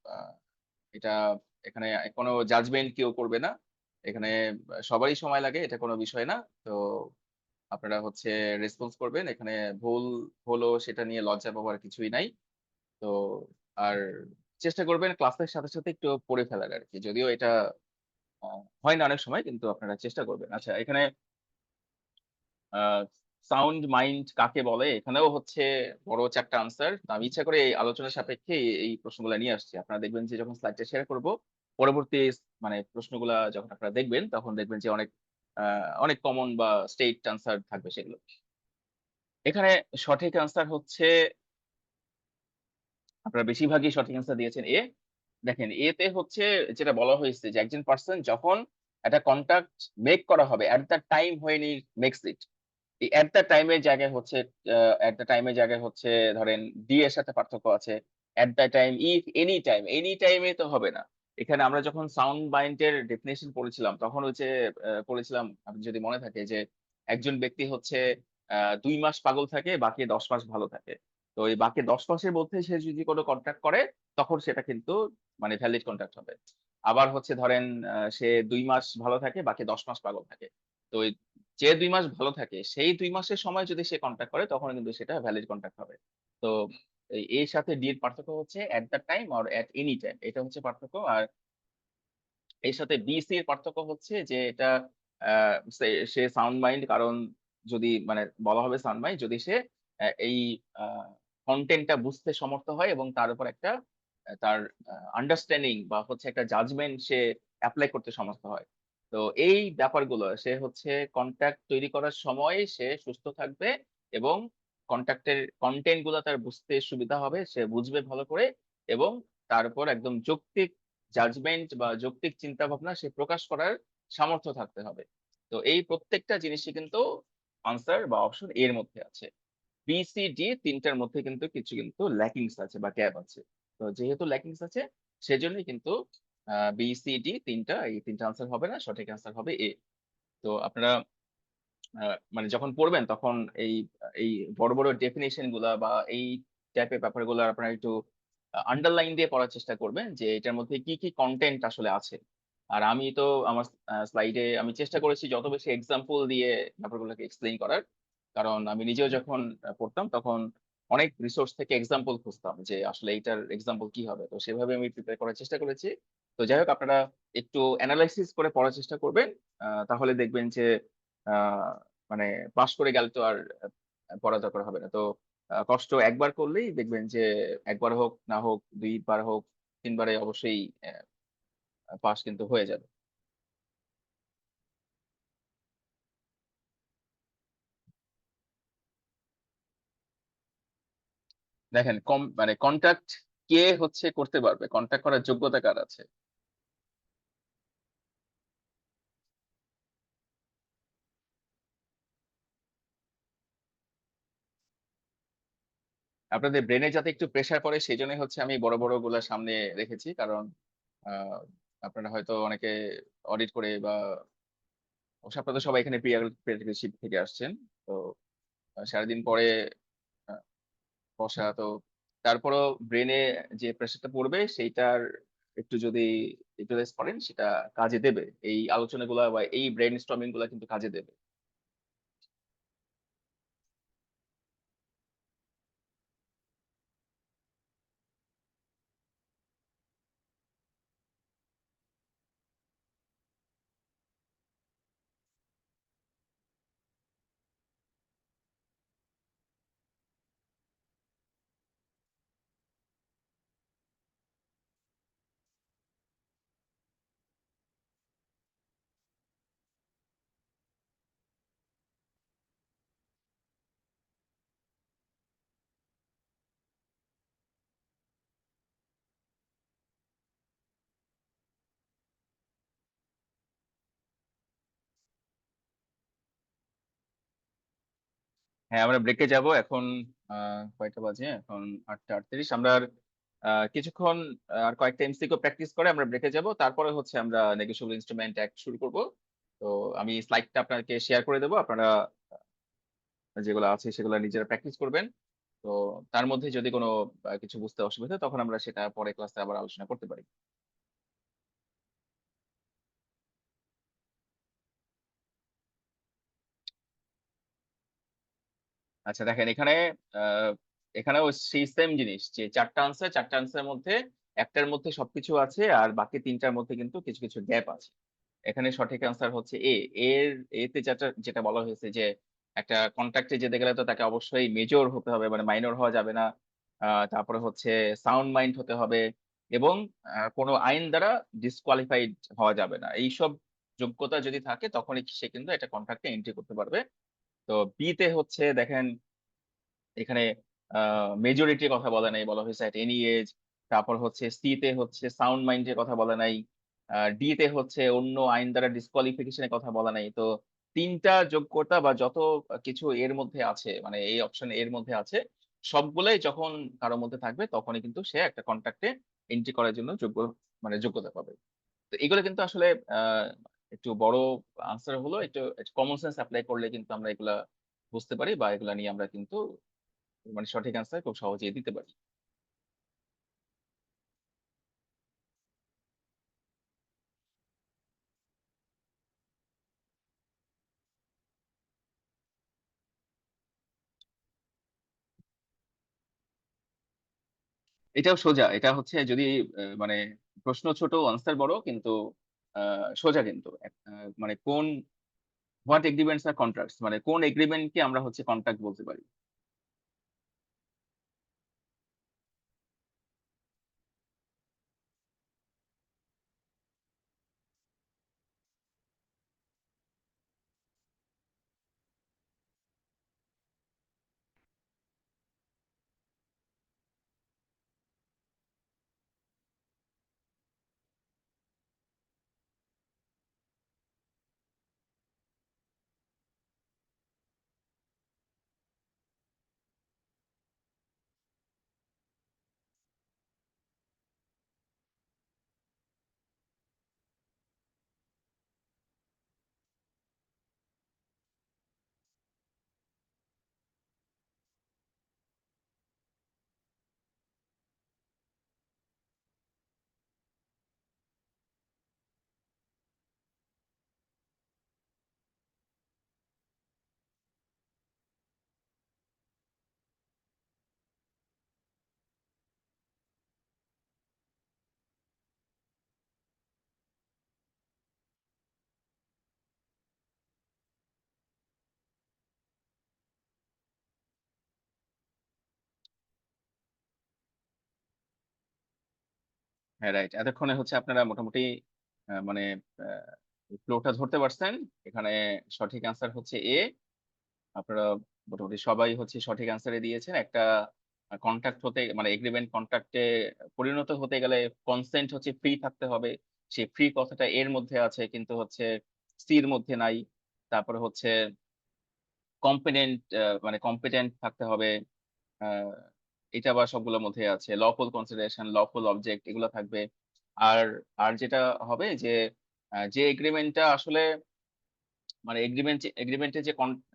আ এটা এখানে কোনো জাজমেন্ট কেউ করবে না। এখানে সবারই সময় লাগে। এটা কোনো বিষয় না। তো আপনারা হচ্ছে রেসপন্স করবেন। এখানে ভুল হলো সেটা নিয়ে লজ্জা পাওয়ার কিছুই নাই। তো আর চেষ্টা করবেন ক্লাসের সাথে, সাথে একটু পড়ে ফেলার আরকি। যদিও এটা আ হয় না অনেক সময়, কিন্তু আপনারা চেষ্টা করবেন। আচ্ছা, এখানে আ সাউন্ড মাইন্ড কাকে বলে? এখানেও হচ্ছে বড় ৪ টা আনসার। তো আমি ইচ্ছা করে এই আলোচনার সাপেক্ষে এই প্রশ্নগুলা নিয়ে আসছি। আপনারা দেখবেন যে যখন স্লাইডটা শেয়ার করব, পরবর্তী মানে প্রশ্নগুলা যখন আপনারা দেখবেন, তখন দেখবেন যে আ অনেক কমন বা স্টেট আনসার থাকবে সেগুলো। এখানে সঠিক আনসার হচ্ছে আপনারা বেশিরভাগই সঠিক অ্যান্সার দিয়েছেন এ। দেখেন এতে হচ্ছে যেটা বলা হয়েছে যে একজন পার্সন যখন একটা কন্টাক্ট মেক করা হবে at the time when he makes it, এই এট দ্য টাইমের জায়গায় হচ্ছে এট দ্য টাইমের জায়গায় হচ্ছে ধরেন ডি এর সাথে পার্থক্য আছে। এট দ্য টাইম, ইফ, এনি টাইমে তো হবে না। এখানে আমরা যখন সাউন্ড মাইন্ডের ডেফিনেশন পড়েছিলাম তখন হচ্ছে পড়েছিলাম, আপনি যদি মনে থাকে যে একজন ব্যক্তি হচ্ছে 2 মাস পাগল থাকে, বাকি 10 মাস ভালো থাকে। তো এই বাকি 10 মাসের মধ্যে সে যদি কোনো কন্ট্যাক্ট করে তখন সেটা কিন্তু মানে ভ্যালিড কন্ট্যাক্ট হবে। আবার হচ্ছে ধরেন সে 2 মাস ভালো থাকে, বাকি 10 মাস পাগল থাকে। তো ওই যে 2 মাস ভালো থাকে সেই 2 মাসের সময় যদি সে কন্ট্যাক্ট করে তখন কিন্তু সেটা ভ্যালিড কন্ট্যাক্ট হবে। তো এর সাথে ডি এর পার্থক্য হচ্ছে এট the time or at any time, এটা হচ্ছে পার্থক্য। আর এর সাথে বিসি এর পার্থক্য হচ্ছে যে এটা সে সাউন্ড মাইন্ড, কারণ যদি মানে বলা হবে সাউন্ড মাইন্ড যদি সে এই কন্টেন্টটা বুঝতে সমর্থ হয় এবং তার উপর একটা তার আন্ডারস্ট্যান্ডিং বা হচ্ছে একটা জাজমেন্ট সে অ্যাপ্লাই করতে সমর্থ হয়। তো এই ব্যাপারগুলো সে হচ্ছে কন্ট্যাক্ট তৈরি করার সময় সে সুস্থ থাকবে এবং কন্ট্যাক্টের কন্টেন্ট গুলো তার বুঝতে সুবিধা হবে, সে বুঝবে ভালো করে এবং তার উপর একদম যৌক্তিক জাজমেন্ট বা যৌক্তিক চিন্তা ভাবনা সে প্রকাশ করার সামর্থ্য থাকতে হবে। তো এই প্রত্যেকটা জিনিসই কিন্তু আনসার বা অপশন এর মধ্যে আছে। বি সি ডি তিনটার মধ্যে কিন্তু কিছু কিন্তু ল্যাকিংস আছে বা গ্যাপ আছে। তো যেহেতু ল্যাকিংস আছে সেজন্যই কিন্তু বি সি ডি এই তিনটা আনসার হবে না, সঠিক আনসার হবে এ। তো আপনারা মানে যখন পড়বেন তখন এই এই বড় বড় ডেফিনেশন গুলা বা এই টাইপের ব্যাপারগুলো আপনারা একটু আন্ডারলাইন দিয়ে পড়ার চেষ্টা করবেন যে এটার মধ্যে কি কি কন্টেন্ট আসলে আছে। আর আমি তো আমার স্লাইডে আমি চেষ্টা করেছি যত বেশি এক্সাম্পল দিয়ে ব্যাপারগুলোকে এক্সপ্লেইন করার, কারণ আমি নিজেও যখন পড়তাম তখন অনেক রিসোর্স থেকে এক্সাম্পল খুঁজতাম যে আসলে এইটার এক্সাম্পল কি হবে। তো সেভাবে আমি প্রিপেয়ার করার চেষ্টা করেছি। তো যাই হোক আপনারা একটু অ্যানালাইসিস করে পড়ার চেষ্টা করবেন, তাহলে দেখবেন যে আহ মানে পাস করে গেলে তো আর পড়া দরকার হবে না। তো কষ্ট একবার করলেই দেখবেন যে একবার হোক না হোক 2 বার হোক 3 বারে অবশ্যই পাস কিন্তু হয়ে যাবে। দেখেন কম মানে কন্ট্যাক্ট কে হচ্ছে করতে পারবে, কন্ট্যাক্ট করার যোগ্যতা কার আছে? আপনাদের ব্রেনে যাতে একটু প্রেসার পড়ে সেই জন্যই হচ্ছে আমি বড় বড় গুলা সামনে রেখেছি, কারণ আহ আপনারা হয়তো অনেকে অডিট করে বা অবশ্য আপনারা তো সবাই এখানে প্রিয়ারশিপ থেকে আসছেন। তো সারাদিন পরে আহ, বসা তো তারপরও ব্রেনে যে প্রেসারটা পড়বে সেইটার একটু যদি ইউটিলাইজ করেন সেটা কাজে দেবে, এই আলোচনাগুলা বা এই ব্রেন স্টর্মিং গুলা কিন্তু কাজে দেবে। হ্যাঁ আমরা ব্রেকে যাব এখন। কয়টা বাজে এখন? 8:38। আমরা আর কিছুক্ষণ আর কয়েকটা এমসিকিউ প্র্যাকটিস করে আমরা ব্রেকে যাব, তারপরে হচ্ছে আমরা নেগোশিয়েবল ইনস্ট্রুমেন্ট অ্যাক্ট শুরু করব। তো আমি স্লাইডটা আপনাকে শেয়ার করে দেবো, আপনারা যেগুলো আছে সেগুলো নিজেরা প্র্যাকটিস করবেন। তো তার মধ্যে যদি কোনো কিছু বুঝতে অসুবিধা হয়, তখন আমরা সেটা পরে ক্লাসে আবার আলোচনা করতে পারি। আচ্ছা দেখেন এখানে আহ এখানেও সেই সেম জিনিস যে চারটা আনসারের মধ্যে একটার মধ্যে সবকিছু আছে আর বাকি তিনটার মধ্যে কিন্তু কিছু কিছু গ্যাপ আছে। এখানে সঠিক আনসার হচ্ছে এ। এর এতে যেটা যেটা বলা হয়েছে যে একটা কন্ট্রাক্টে যেতে গেলে তো তাকে অবশ্যই মেজর হতে হবে, মানে মাইনর হওয়া যাবে না। তারপরে হচ্ছে সাউন্ড মাইন্ড হতে হবে এবং কোনো আইন দ্বারা ডিসকোয়ালিফাইড হওয়া যাবে না। এইসব যোগ্যতা যদি থাকে তখনই সে কিন্তু একটা কন্ট্রাক্টে এন্ট্রি করতে পারবে। তো বি তে হচ্ছে দেখেন এখানে মেজরিটির কথা বলা নাই, বলা হয়েছে এট এনি এজ। তারপর হচ্ছে সি তে হচ্ছে সাউন্ড মাইন্ডের কথা বলা নাই। ডি তে হচ্ছে অন্য আইন দ্বারা ডিসকোয়ালিফিকেশনের কথা বলা নাই। তো 3টা যোগ্যতা বা যত কিছু এর মধ্যে আছে, মানে এই অপশন এর মধ্যে আছে, সবগুলাই যখন কারোর মধ্যে থাকবে তখনই কিন্তু সে একটা কন্ট্রাক্টে এন্ট্রি করার জন্য মানে যোগ্যতা পাবে। তো এগুলো কিন্তু আসলে আহ একটু বড় আনসার হলো, একটু কমন সেন্স অ্যাপ্লাই করলে কিন্তু আমরা এগুলা বুঝতে পারি, বা এগুলা নিয়ে আমরা কিন্তু মানে সঠিক আনসার খুব সহজেই দিতে পারি। এটাও সোজা, এটা হচ্ছে যদি মানে প্রশ্ন ছোট আনসার বড়, কিন্তু সোজা কিন্তু মানে কোন হোয়াট এগ্রিমেন্টস আর কন্ট্রাক্টস, মানে কোন এগ্রিমেন্টকে আমরা হচ্ছে কন্ট্রাক্ট বলতে পারি। হ্যাঁ, রাইট। এতক্ষণে হচ্ছে আপনারা মোটামুটি মানে ফ্লোটা ধরতে পারছেন। এখানে সঠিক আনসার হচ্ছে এ। আপনারা মোটামুটি সবাই হচ্ছে সঠিক আনসারে দিয়েছেন। একটা কন্ট্রাক্ট হতে, মানে এগ্রিমেন্ট কন্ট্রাক্টে পরিণত হতে গেলে কনসেন্ট হচ্ছে ফ্রি থাকতে হবে। সেই ফ্রি কথাটা এর মধ্যে আছে, কিন্তু হচ্ছে সির মধ্যে নাই। তারপরে হচ্ছে কম্পিটেন্ট, মানে কম্পিটেন্ট থাকতে হবে। আহ, এটা আবার সবগুলোর মধ্যে আছে। লফুল কনসিডারেশন, লফুল অবজেক্ট, এগুলো থাকবে। আর আর যেটা হবে যে যে এগ্রিমেন্টটা আসলে, মানে এগ্রিমেন্টের যে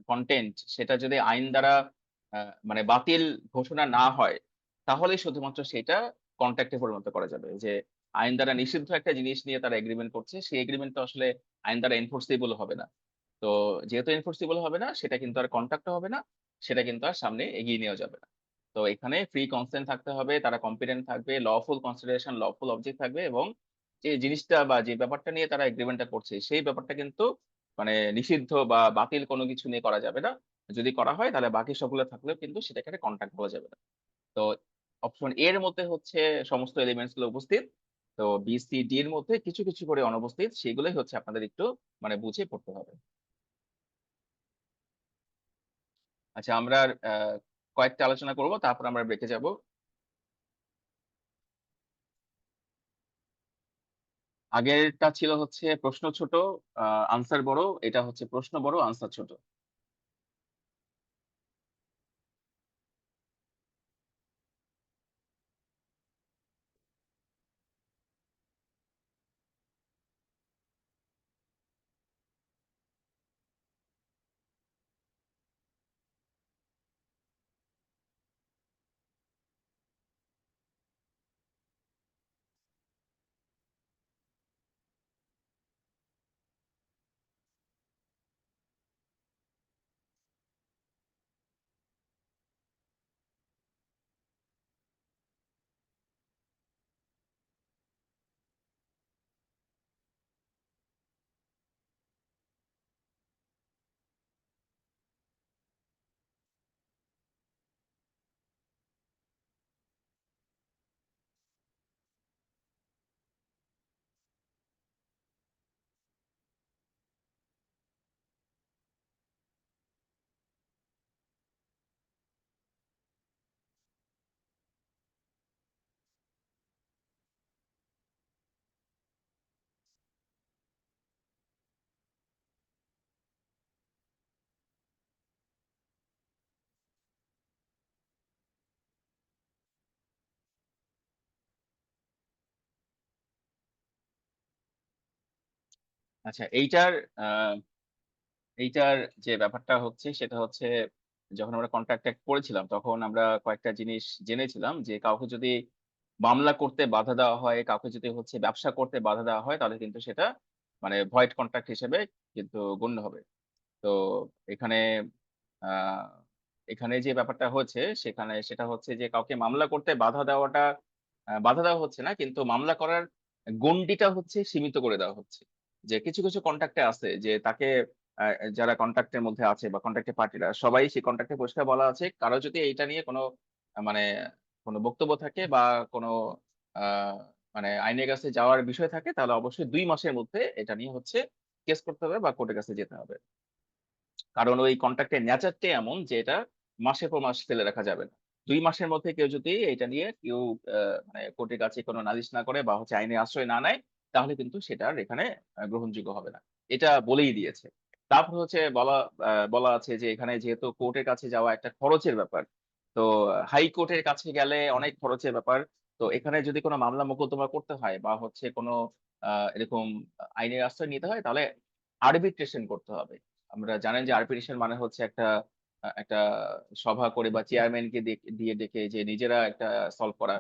কন্টেন্ট, সেটা যদি আইন দ্বারা মানে বাতিল ঘোষণা না হয়, তাহলে শুধুমাত্র সেটা কন্ট্রাক্টে পরিণত করা যাবে। যে আইন দ্বারা নিষিদ্ধ একটা জিনিস নিয়ে তারা এগ্রিমেন্ট করছে, সেই এগ্রিমেন্টটা আসলে আইন দ্বারা এনফোর্সেবল হবে না। তো যেহেতু এনফোর্সেবল হবে না, সেটা কিন্তু আর কন্ট্রাক্ট হবে না, সেটা কিন্তু আর সামনে এগিয়ে নেওয়া যাবে না। তো এখানে ফ্রি কনসেন্ট থাকতে হবে, তারা কম্পিটেন্ট থাকবে, লফুল কনসিডারেশন, লফুল অবজেক্ট থাকবে, এবং যে জিনিসটা বা যে ব্যাপারটা নিয়ে তারা এগ্রিমেন্টটা করছে, সেই ব্যাপারটা কিন্তু মানে নিষিদ্ধ বা বাতিল কোনো কিছু নিয়ে করা যাবে না। যদি করা হয় তাহলে বাকি সবগুলো থাকলেও কিন্তু সেটাকে কন্ট্রাক্ট বলা যাবে না। তো অপশন এর মধ্যে হচ্ছে সমস্ত এলিমেন্টস গুলো উপস্থিত। তো বি সি ডি এর মধ্যে কিছু কিছু করে অনুপস্থিত, সেগুলোই হচ্ছে আপনাদের একটু মানে বুঝে পড়তে হবে। আচ্ছা, আমরা কয়েকটা আলোচনা করব, তারপর আমরা ব্রেকে যাব। আগেরটা ছিল হচ্ছে প্রশ্ন ছোট, আনসার বড়। এটা হচ্ছে প্রশ্ন বড়, আনসার ছোট। আচ্ছা, এইটার যে ব্যাপারটা হচ্ছে সেটা হচ্ছে যখন আমরা কন্ট্রাক্ট অ্যাক্ট পড়েছিলাম তখন আমরা কয়েকটা জিনিস জেনেছিলাম যে কাউকে যদি মামলা করতে বাধা দেওয়া হয়, কাউকে যদি হচ্ছে ব্যবসা করতে বাধা দেওয়া হয় তাহলে কিন্তু সেটা মানে ভয়েড কন্ট্রাক্ট হিসেবে কিন্তু গণ্য হবে। তো এখানে আ এখানে যে ব্যাপারটা হয়েছে সেটা হচ্ছে যে কাউকে মামলা করতে বাধা দেওয়া হচ্ছে না। কিন্তু মামলা করার গণ্ডিটা হচ্ছে সীমিত করে দেওয়া হচ্ছে। যে কিছু কন্ট্রাক্ট এ আছে যে তাকে আ যারা কন্ট্রাক্ট এর মধ্যে আছে বা কন্ট্রাক্ট এর পার্টিরা সবাই সেই কন্ট্রাক্ট এ পরিষ্কার বলা আছে। কারো যদি এইটা নিয়ে মানে কোনো বক্তব্য থাকে বা কোনো আ মানে আইনের কাছে যাওয়ার বিষয় থাকে তাহলে অবশ্যই ২ মাসের মধ্যে এটা নিয়ে হচ্ছে কেস করতে হবে বা কোর্টের কাছে যেতে হবে। কারণ ওই কন্ট্রাক্টের নেচারটাই এমন যে এটা মাসের পর মাস ফেলে রাখা যাবে না। ২ মাসের মধ্যে কেউ যদি এটা নিয়ে কেউ আ মানে কোর্টের কাছে কোনো নালিশ না করে বা হচ্ছে আইনের আশ্রয় না নেয়, তাহলে কিন্তু সেটা আর এখানে গ্রহণযোগ্য হবে না। এটা বলেই দিয়েছে। তারপর হচ্ছে বলা আছে যে এখানে যেহেতু কোর্টের কাছে যাওয়া একটা খরচের ব্যাপার। তো হাইকোর্টের কাছে গেলে অনেক খরচের ব্যাপার। তো এখানে যদি কোনো মামলা মোকদ্দমা করতে হয় বা হচ্ছে কোনো এরকম আইনের আশ্রয় নিতে হয় তাহলে আরবিট্রেশন করতে হবে। আমরা জানেন যে আরবিট্রেশন মানে হচ্ছে একটা সভা করে বা চেয়ারম্যানকে দিয়ে ডেকে যে নিজেরা একটা সলভ করা।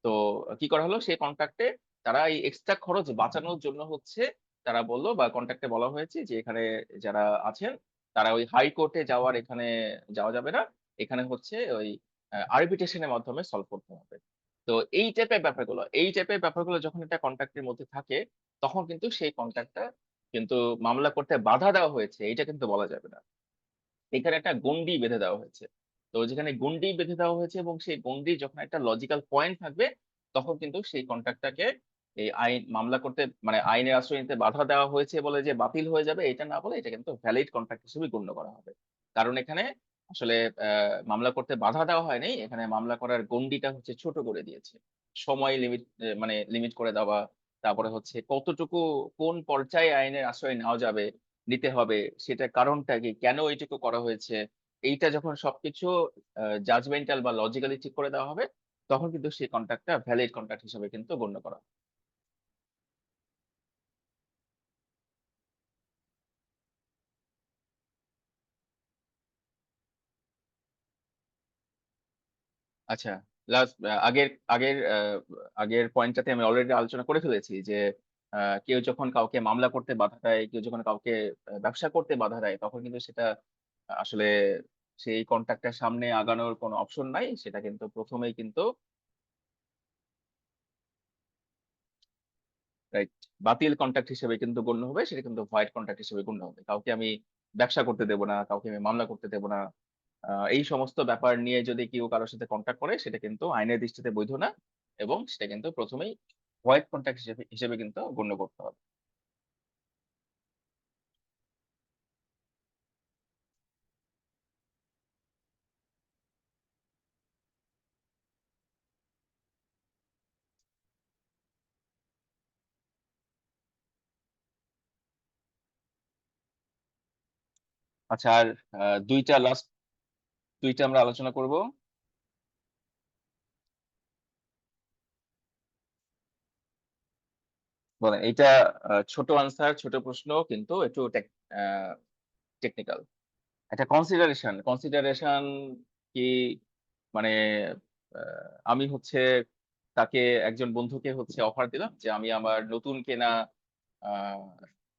তো কি করা হলো সেই কন্ট্রাক্টে তারা এই এক্সট্রা খরচ বাঁচানোর জন্য হচ্ছে তারা বলল বা কন্ট্রাক্টে বলা হয়েছে যে এখানে যারা আছেন তারা ওই হাইকোর্টে এখানে যাওয়া যাবে না। এখানে হচ্ছে ওই আরবিট্রেশন এর মাধ্যমে সলভ করতে হবে। তো এই টাইপের ব্যাপারগুলো যখন একটা কন্ট্রাক্ট এর মধ্যে থাকে তখন কিন্তু সেই কন্ট্রাক্টটা কিন্তু মামলা করতে বাধা দেওয়া হয়েছে এইটা কিন্তু বলা যাবে না। এখানে একটা গণ্ডি বেঁধে দেওয়া হয়েছে। তো যেখানে গণ্ডি বেঁধে দেওয়া হয়েছে এবং সেই গণ্ডি যখন একটা লজিক্যাল পয়েন্ট থাকবে, তখন কিন্তু সেই কন্ট্রাক্টটাকে এই মামলা করতে মানে আইনের আশ্রয় নিতে বাধা দেওয়া হয়েছে বলে যে বাতিল হয়ে যাবে এটা না বলে এটা কিন্তু ভ্যালিড কন্ট্রাক্ট হিসেবে গণ্য করা হবে। কারণ এখানে আসলে মামলা করতে বাধা দেওয়া হয়নি। এখানে মামলা করার গণ্ডিটা হচ্ছে ছোট করে দিয়েছে। সময় মানে লিমিট করে দেওয়া, তারপরে হচ্ছে কতটুকু কোন পর্যায়ে আইনের আশ্রয় নেওয়া যাবে নিতে হবে, সেটার কারণটা কি? কেন এইটুকু করা হয়েছে? এইটা যখন সবকিছু জাজমেন্টাল বা লজিক্যালি ঠিক করে দেওয়া হবে, তখন কিন্তু সেই কন্ট্রাক্টটা ভ্যালিড কন্ট্রাক্ট হিসেবে কিন্তু গণ্য করা হবে। আচ্ছা, লাস্ট আগের পয়েন্টটাতে আমি অলরেডি আলোচনা করে ফেলেছি যে, আ কেউ যখন কাউকে মামলা করতে বাধা দেয়, কেউ যখন কাউকে ব্যবসা করতে বাধা দেয়, তখন কিন্তু সেটা আসলে সেই কন্ট্রাক্টের সামনে আগানোর কোনো অপশন নাই। সেটা কিন্তু ১ম এই কিন্তু রাইট। বাতিল কন্ট্রাক্ট হিসেবে কিন্তু গণ্য হবে। সেটা কিন্তু ভয়েড কন্ট্রাক্ট হিসেবে গণ্য হবে। কাউকে আমি ব্যবসা করতে দেব না, কাউকে আমি মামলা করতে দেব না। এই সমস্ত ব্যাপার নিয়ে যদি কেউ কারো সাথে কন্ট্রাক্ট করে সেটা কিন্তু আইনের দৃষ্টিতে বৈধ না এবং সেটা কিন্তু ১ম এই ভয়েড কন্ট্রাক্ট হিসেবে কিন্তু গণ্য করতে হবে। আচ্ছা আর ২ টা লাস্ট ২ টা আমরা আলোচনা করব। বলেন এইটা ছোট আনসার, ছোট প্রশ্ন কিন্তু একটু আ টেকনিক্যাল। একটা কনসিডারেশন কি মানে আ আমি হচ্ছে তাকে একজন বন্ধুকে হচ্ছে অফার দিলাম যে আমি আমার আ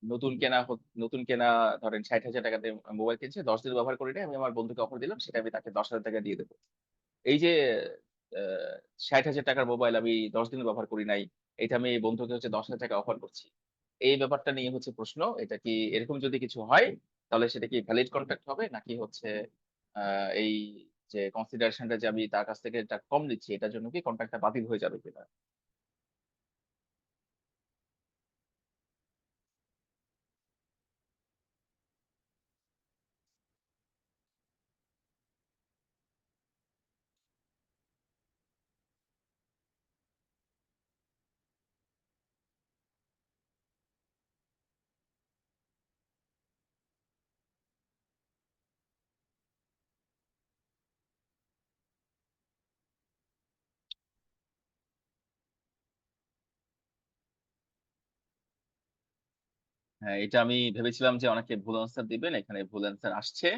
নতুন কেনা ধরেন ৳৬০,০০০ দিয়ে মোবাইল কিনছে। ১০ দিন ব্যবহার করি নাই। আমি আমার বন্ধুকে অফার দিলাম সেটা আমি তাকে ৳১০,০০০ দিয়ে দেব। এই যে আ ৳৬০,০০০ মোবাইল আমি ১০ দিনও ব্যবহার করি নাই। এটা আমি এই বন্ধুকে হচ্ছে ৳১০,০০০ অফার করছি। এই ব্যাপারটা নিয়ে হচ্ছে প্রশ্ন। এটা কি এরকম যদি কিছু হয় তাহলে সেটা কি ভ্যালিড কন্ট্রাক্ট হবে? নাকি হচ্ছে আ এই যে কনসিডারেশন টা যে আমি তার কাছ থেকে কম নিচ্ছি এটার জন্য কি কন্ট্রাক্টটা বাতিল হয়ে যাবে কিনা? হ্যাঁ, এটা আমি ভেবেছিলাম যে অনেকে ভুল আনসার দিবেন, এখানে ভুল আনসার আসছে।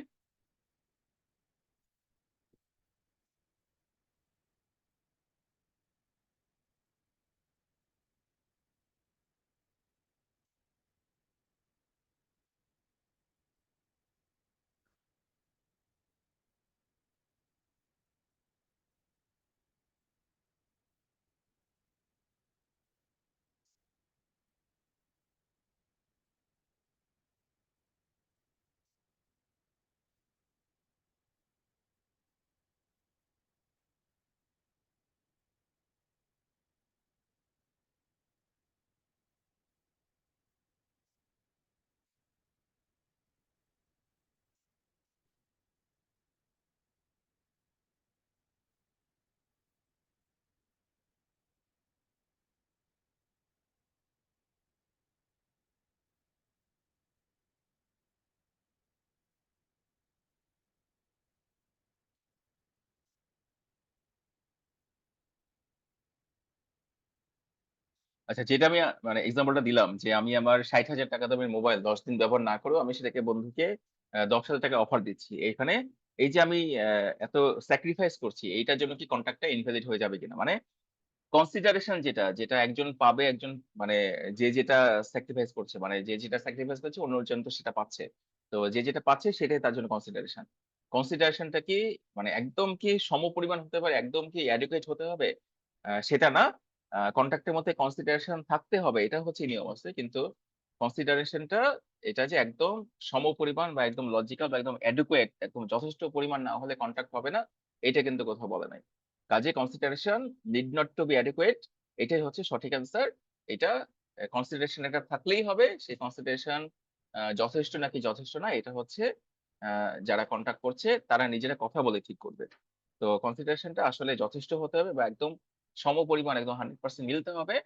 আচ্ছা, যেটা আমি মানে এক্সাম্পলটা দিলাম যে আমি আমার ৬০,০০০ টাকা দামের মোবাইল ১০ দিন ব্যবহার না করেও আমি সেটাকে বন্ধুকে ১০,০০০ টাকা অফার দিচ্ছি। এখানে এই যে আমি এত স্যাক্রিফাইস করছি, এইটার জন্য কি কন্ট্রাক্টটা ইনভ্যালিড হয়ে যাবে কিনা? মানে কনসিডারেশন যেটা একজন পাবে, একজন মানে যে যেটা স্যাক্রিফাইস করছে, মানে যে যেটা স্যাক্রিফাইস করছে অন্যজন তো সেটা পাচ্ছে। তো যে যেটা পাচ্ছে সেটাই তার জন্য কনসিডারেশন। কনসিডারেশনটা কি মানে একদম কি সমপরিমাণ হতে পারে, একদম কি অ্যাডিকুয়েট হতে হবে? সেটা না। কন্ট্রাক্ট এর মধ্যে কনসিডারেশন থাকতে হবে, এটা হচ্ছে নিয়ম আছে। কিন্তু কনসিডারেশনটা এটা যে একদম সমপরিমাণ বা একদম লজিক্যাল বা একদম অ্যাডিকুয়েট, একদম যথেষ্ট পরিমাণ না হলে কন্ট্রাক্ট হবে না, এটা কিন্তু কোথাও বলে নাই। কাজে consideration need not to be adequate, এটাই হচ্ছে সঠিক অ্যান্সার। এটা কনসিডারেশন এটা থাকলেই হবে। সেই কনসিডারেশন যথেষ্ট নাকি যথেষ্ট না, এটা হচ্ছে যারা কন্ট্যাক্ট করছে তারা নিজেরা কথা বলে ঠিক করবে। তো কনসিডারেশনটা আসলে যথেষ্ট হতে হবে বা একদম সমপরিমাণ একদম 100% মিলতে হবে।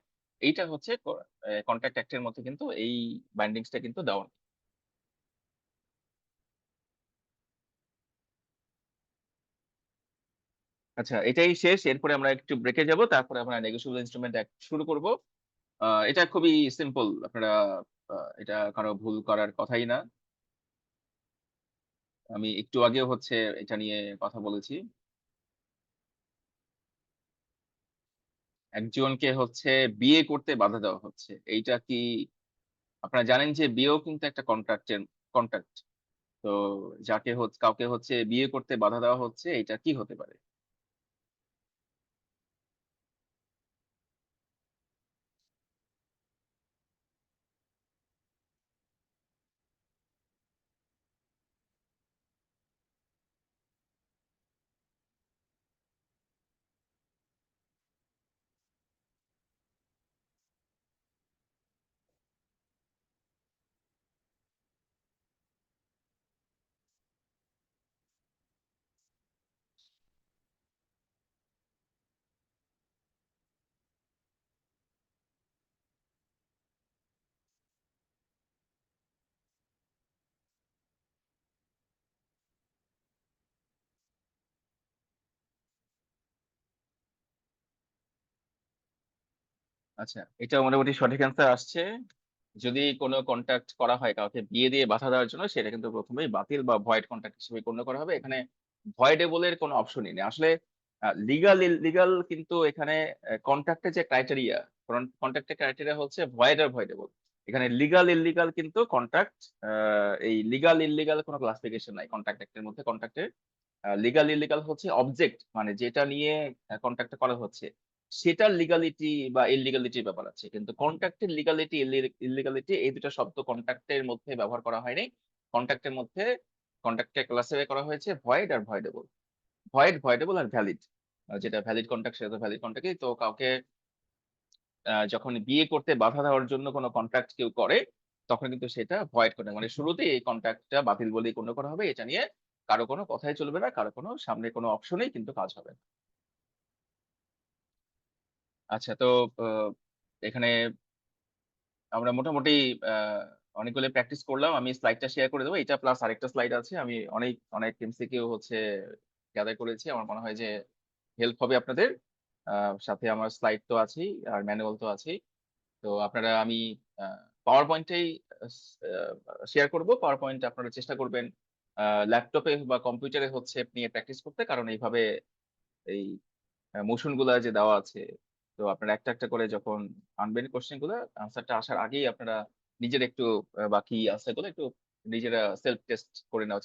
এইটা হচ্ছে কন্ট্রাক্ট অ্যাক্ট এর মধ্যে কিন্তু এই বাইন্ডিংসটা কিন্তু দেওয়া নেই। আচ্ছা, এটাই শেষ। এরপরে আমরা একটু ব্রেকে যাব। তারপরে আমরা নেগোশিয়েবল ইনস্ট্রুমেন্ট অ্যাক্ট শুরু করব। এটা খুবই সিম্পল। আপনারা এটা কারো ভুল করার কথাই না। আমি একটু আগেও হচ্ছে এটা নিয়ে কথা বলেছি। একজনকে হচ্ছে বিয়ে করতে বাধা দেওয়া হচ্ছে। এইটা কি আপনারা জানেন যে বিয়েও কিন্তু একটা কন্ট্রাক্ট। তো কাউকে হচ্ছে বিয়ে করতে বাধা দেওয়া হচ্ছে, এটা কি হতে পারে? আচ্ছা, এটা মোটামুটি সঠিক অ্যান্সার আসছে। যদি কোনো কন্ট্রাক্ট করা হয় কাউকে বিয়ে দিয়ে বাধা দেওয়ার জন্য, সেটা কিন্তু প্রথমেই বাতিল বা ভয়েড কন্ট্রাক্ট হিসেবে গণ্য করা হবে। এখানে ভয়েডেবল এর কোনো অপশনই নেই। আসলে লিগাল ইললিগাল কিন্তু এখানে কন্ট্রাক্টের যে ক্রাইটেরিয়া, কন্ট্রাক্টের ক্রাইটেরিয়া হচ্ছে ভয়েড আর ভয়েডেবল। এখানে লিগাল ইললিগাল কিন্তু কন্ট্রাক্ট, এই লিগাল ইললিগাল কোনো ক্লাসিফিকেশন নাই কন্ট্রাক্ট অ্যাক্টের মধ্যে। কন্ট্রাক্টের লিগাল ইললিগাল হচ্ছে অবজেক্ট, মানে যেটা নিয়ে কন্ট্রাক্টটা করা হচ্ছে সেটার লিগালিটি বা ইললিগালিটির ব্যাপার আছে। কিন্তু কন্ট্রাক্টের লিগালিটি ইললিগালিটি এই দুটো শব্দ কন্ট্রাক্টের মধ্যে ব্যবহার করা হয়নি। কন্ট্রাক্টের মধ্যে কন্ট্রাক্টকে ক্লাসিফাই করা হয়েছে ভয়েড আর ভয়েডেবল। ভয়েডেবল আর ভ্যালিড। যেটা ভ্যালিড কন্ট্রাক্ট সেটা তো ভ্যালিড কন্ট্রাক্টই। তো কাউকে যখন বিয়ে করতে বাধা দেওয়ার জন্য কোনো কন্ট্রাক্ট কেউ করে, তখন কিন্তু সেটা ভয়েড করে, মানে শুরুতেই এই কন্ট্রাক্টটা বাতিল বলেই গণ্য করা হবে। এটা নিয়ে কারো কোনো কথাই চলবে না, কারো কোনো সামনে কোনো অপশনেই কিন্তু কাজ হবে না। আচ্ছা, তো আহ, এখানে আমরা মোটামুটি আহ, অনেকগুলো প্র্যাকটিস করলাম। আমি স্লাইডটা শেয়ার করে দেবো, এটা প্লাস আরেকটা স্লাইড আছে। আমি অনেক অনেক এমসিকিউ হচ্ছে গ্যাদার করেছি, আমার মনে হয় যে হেল্প হবে আপনাদের। সাথে আমার স্লাইড তো আছেই আর ম্যানুয়াল তো আছেই। তো আপনারা আমি পাওয়ার পয়েন্টেই শেয়ার করব। পাওয়ার পয়েন্ট আপনারা চেষ্টা করবেন ল্যাপটপে বা কম্পিউটারে হচ্ছে নিয়ে প্র্যাকটিস করতে, কারণ এইভাবে এই মোশন গুলা যে দেওয়া আছে, তো আপনারা একটা একটা করে যখন আনবেন কোশ্চেন গুলা, আনসারটা আসার আগেই আপনারা নিজের একটু বাকি আনসার গুলো একটু নিজেরা সেলফ টেস্ট করে নেওয়া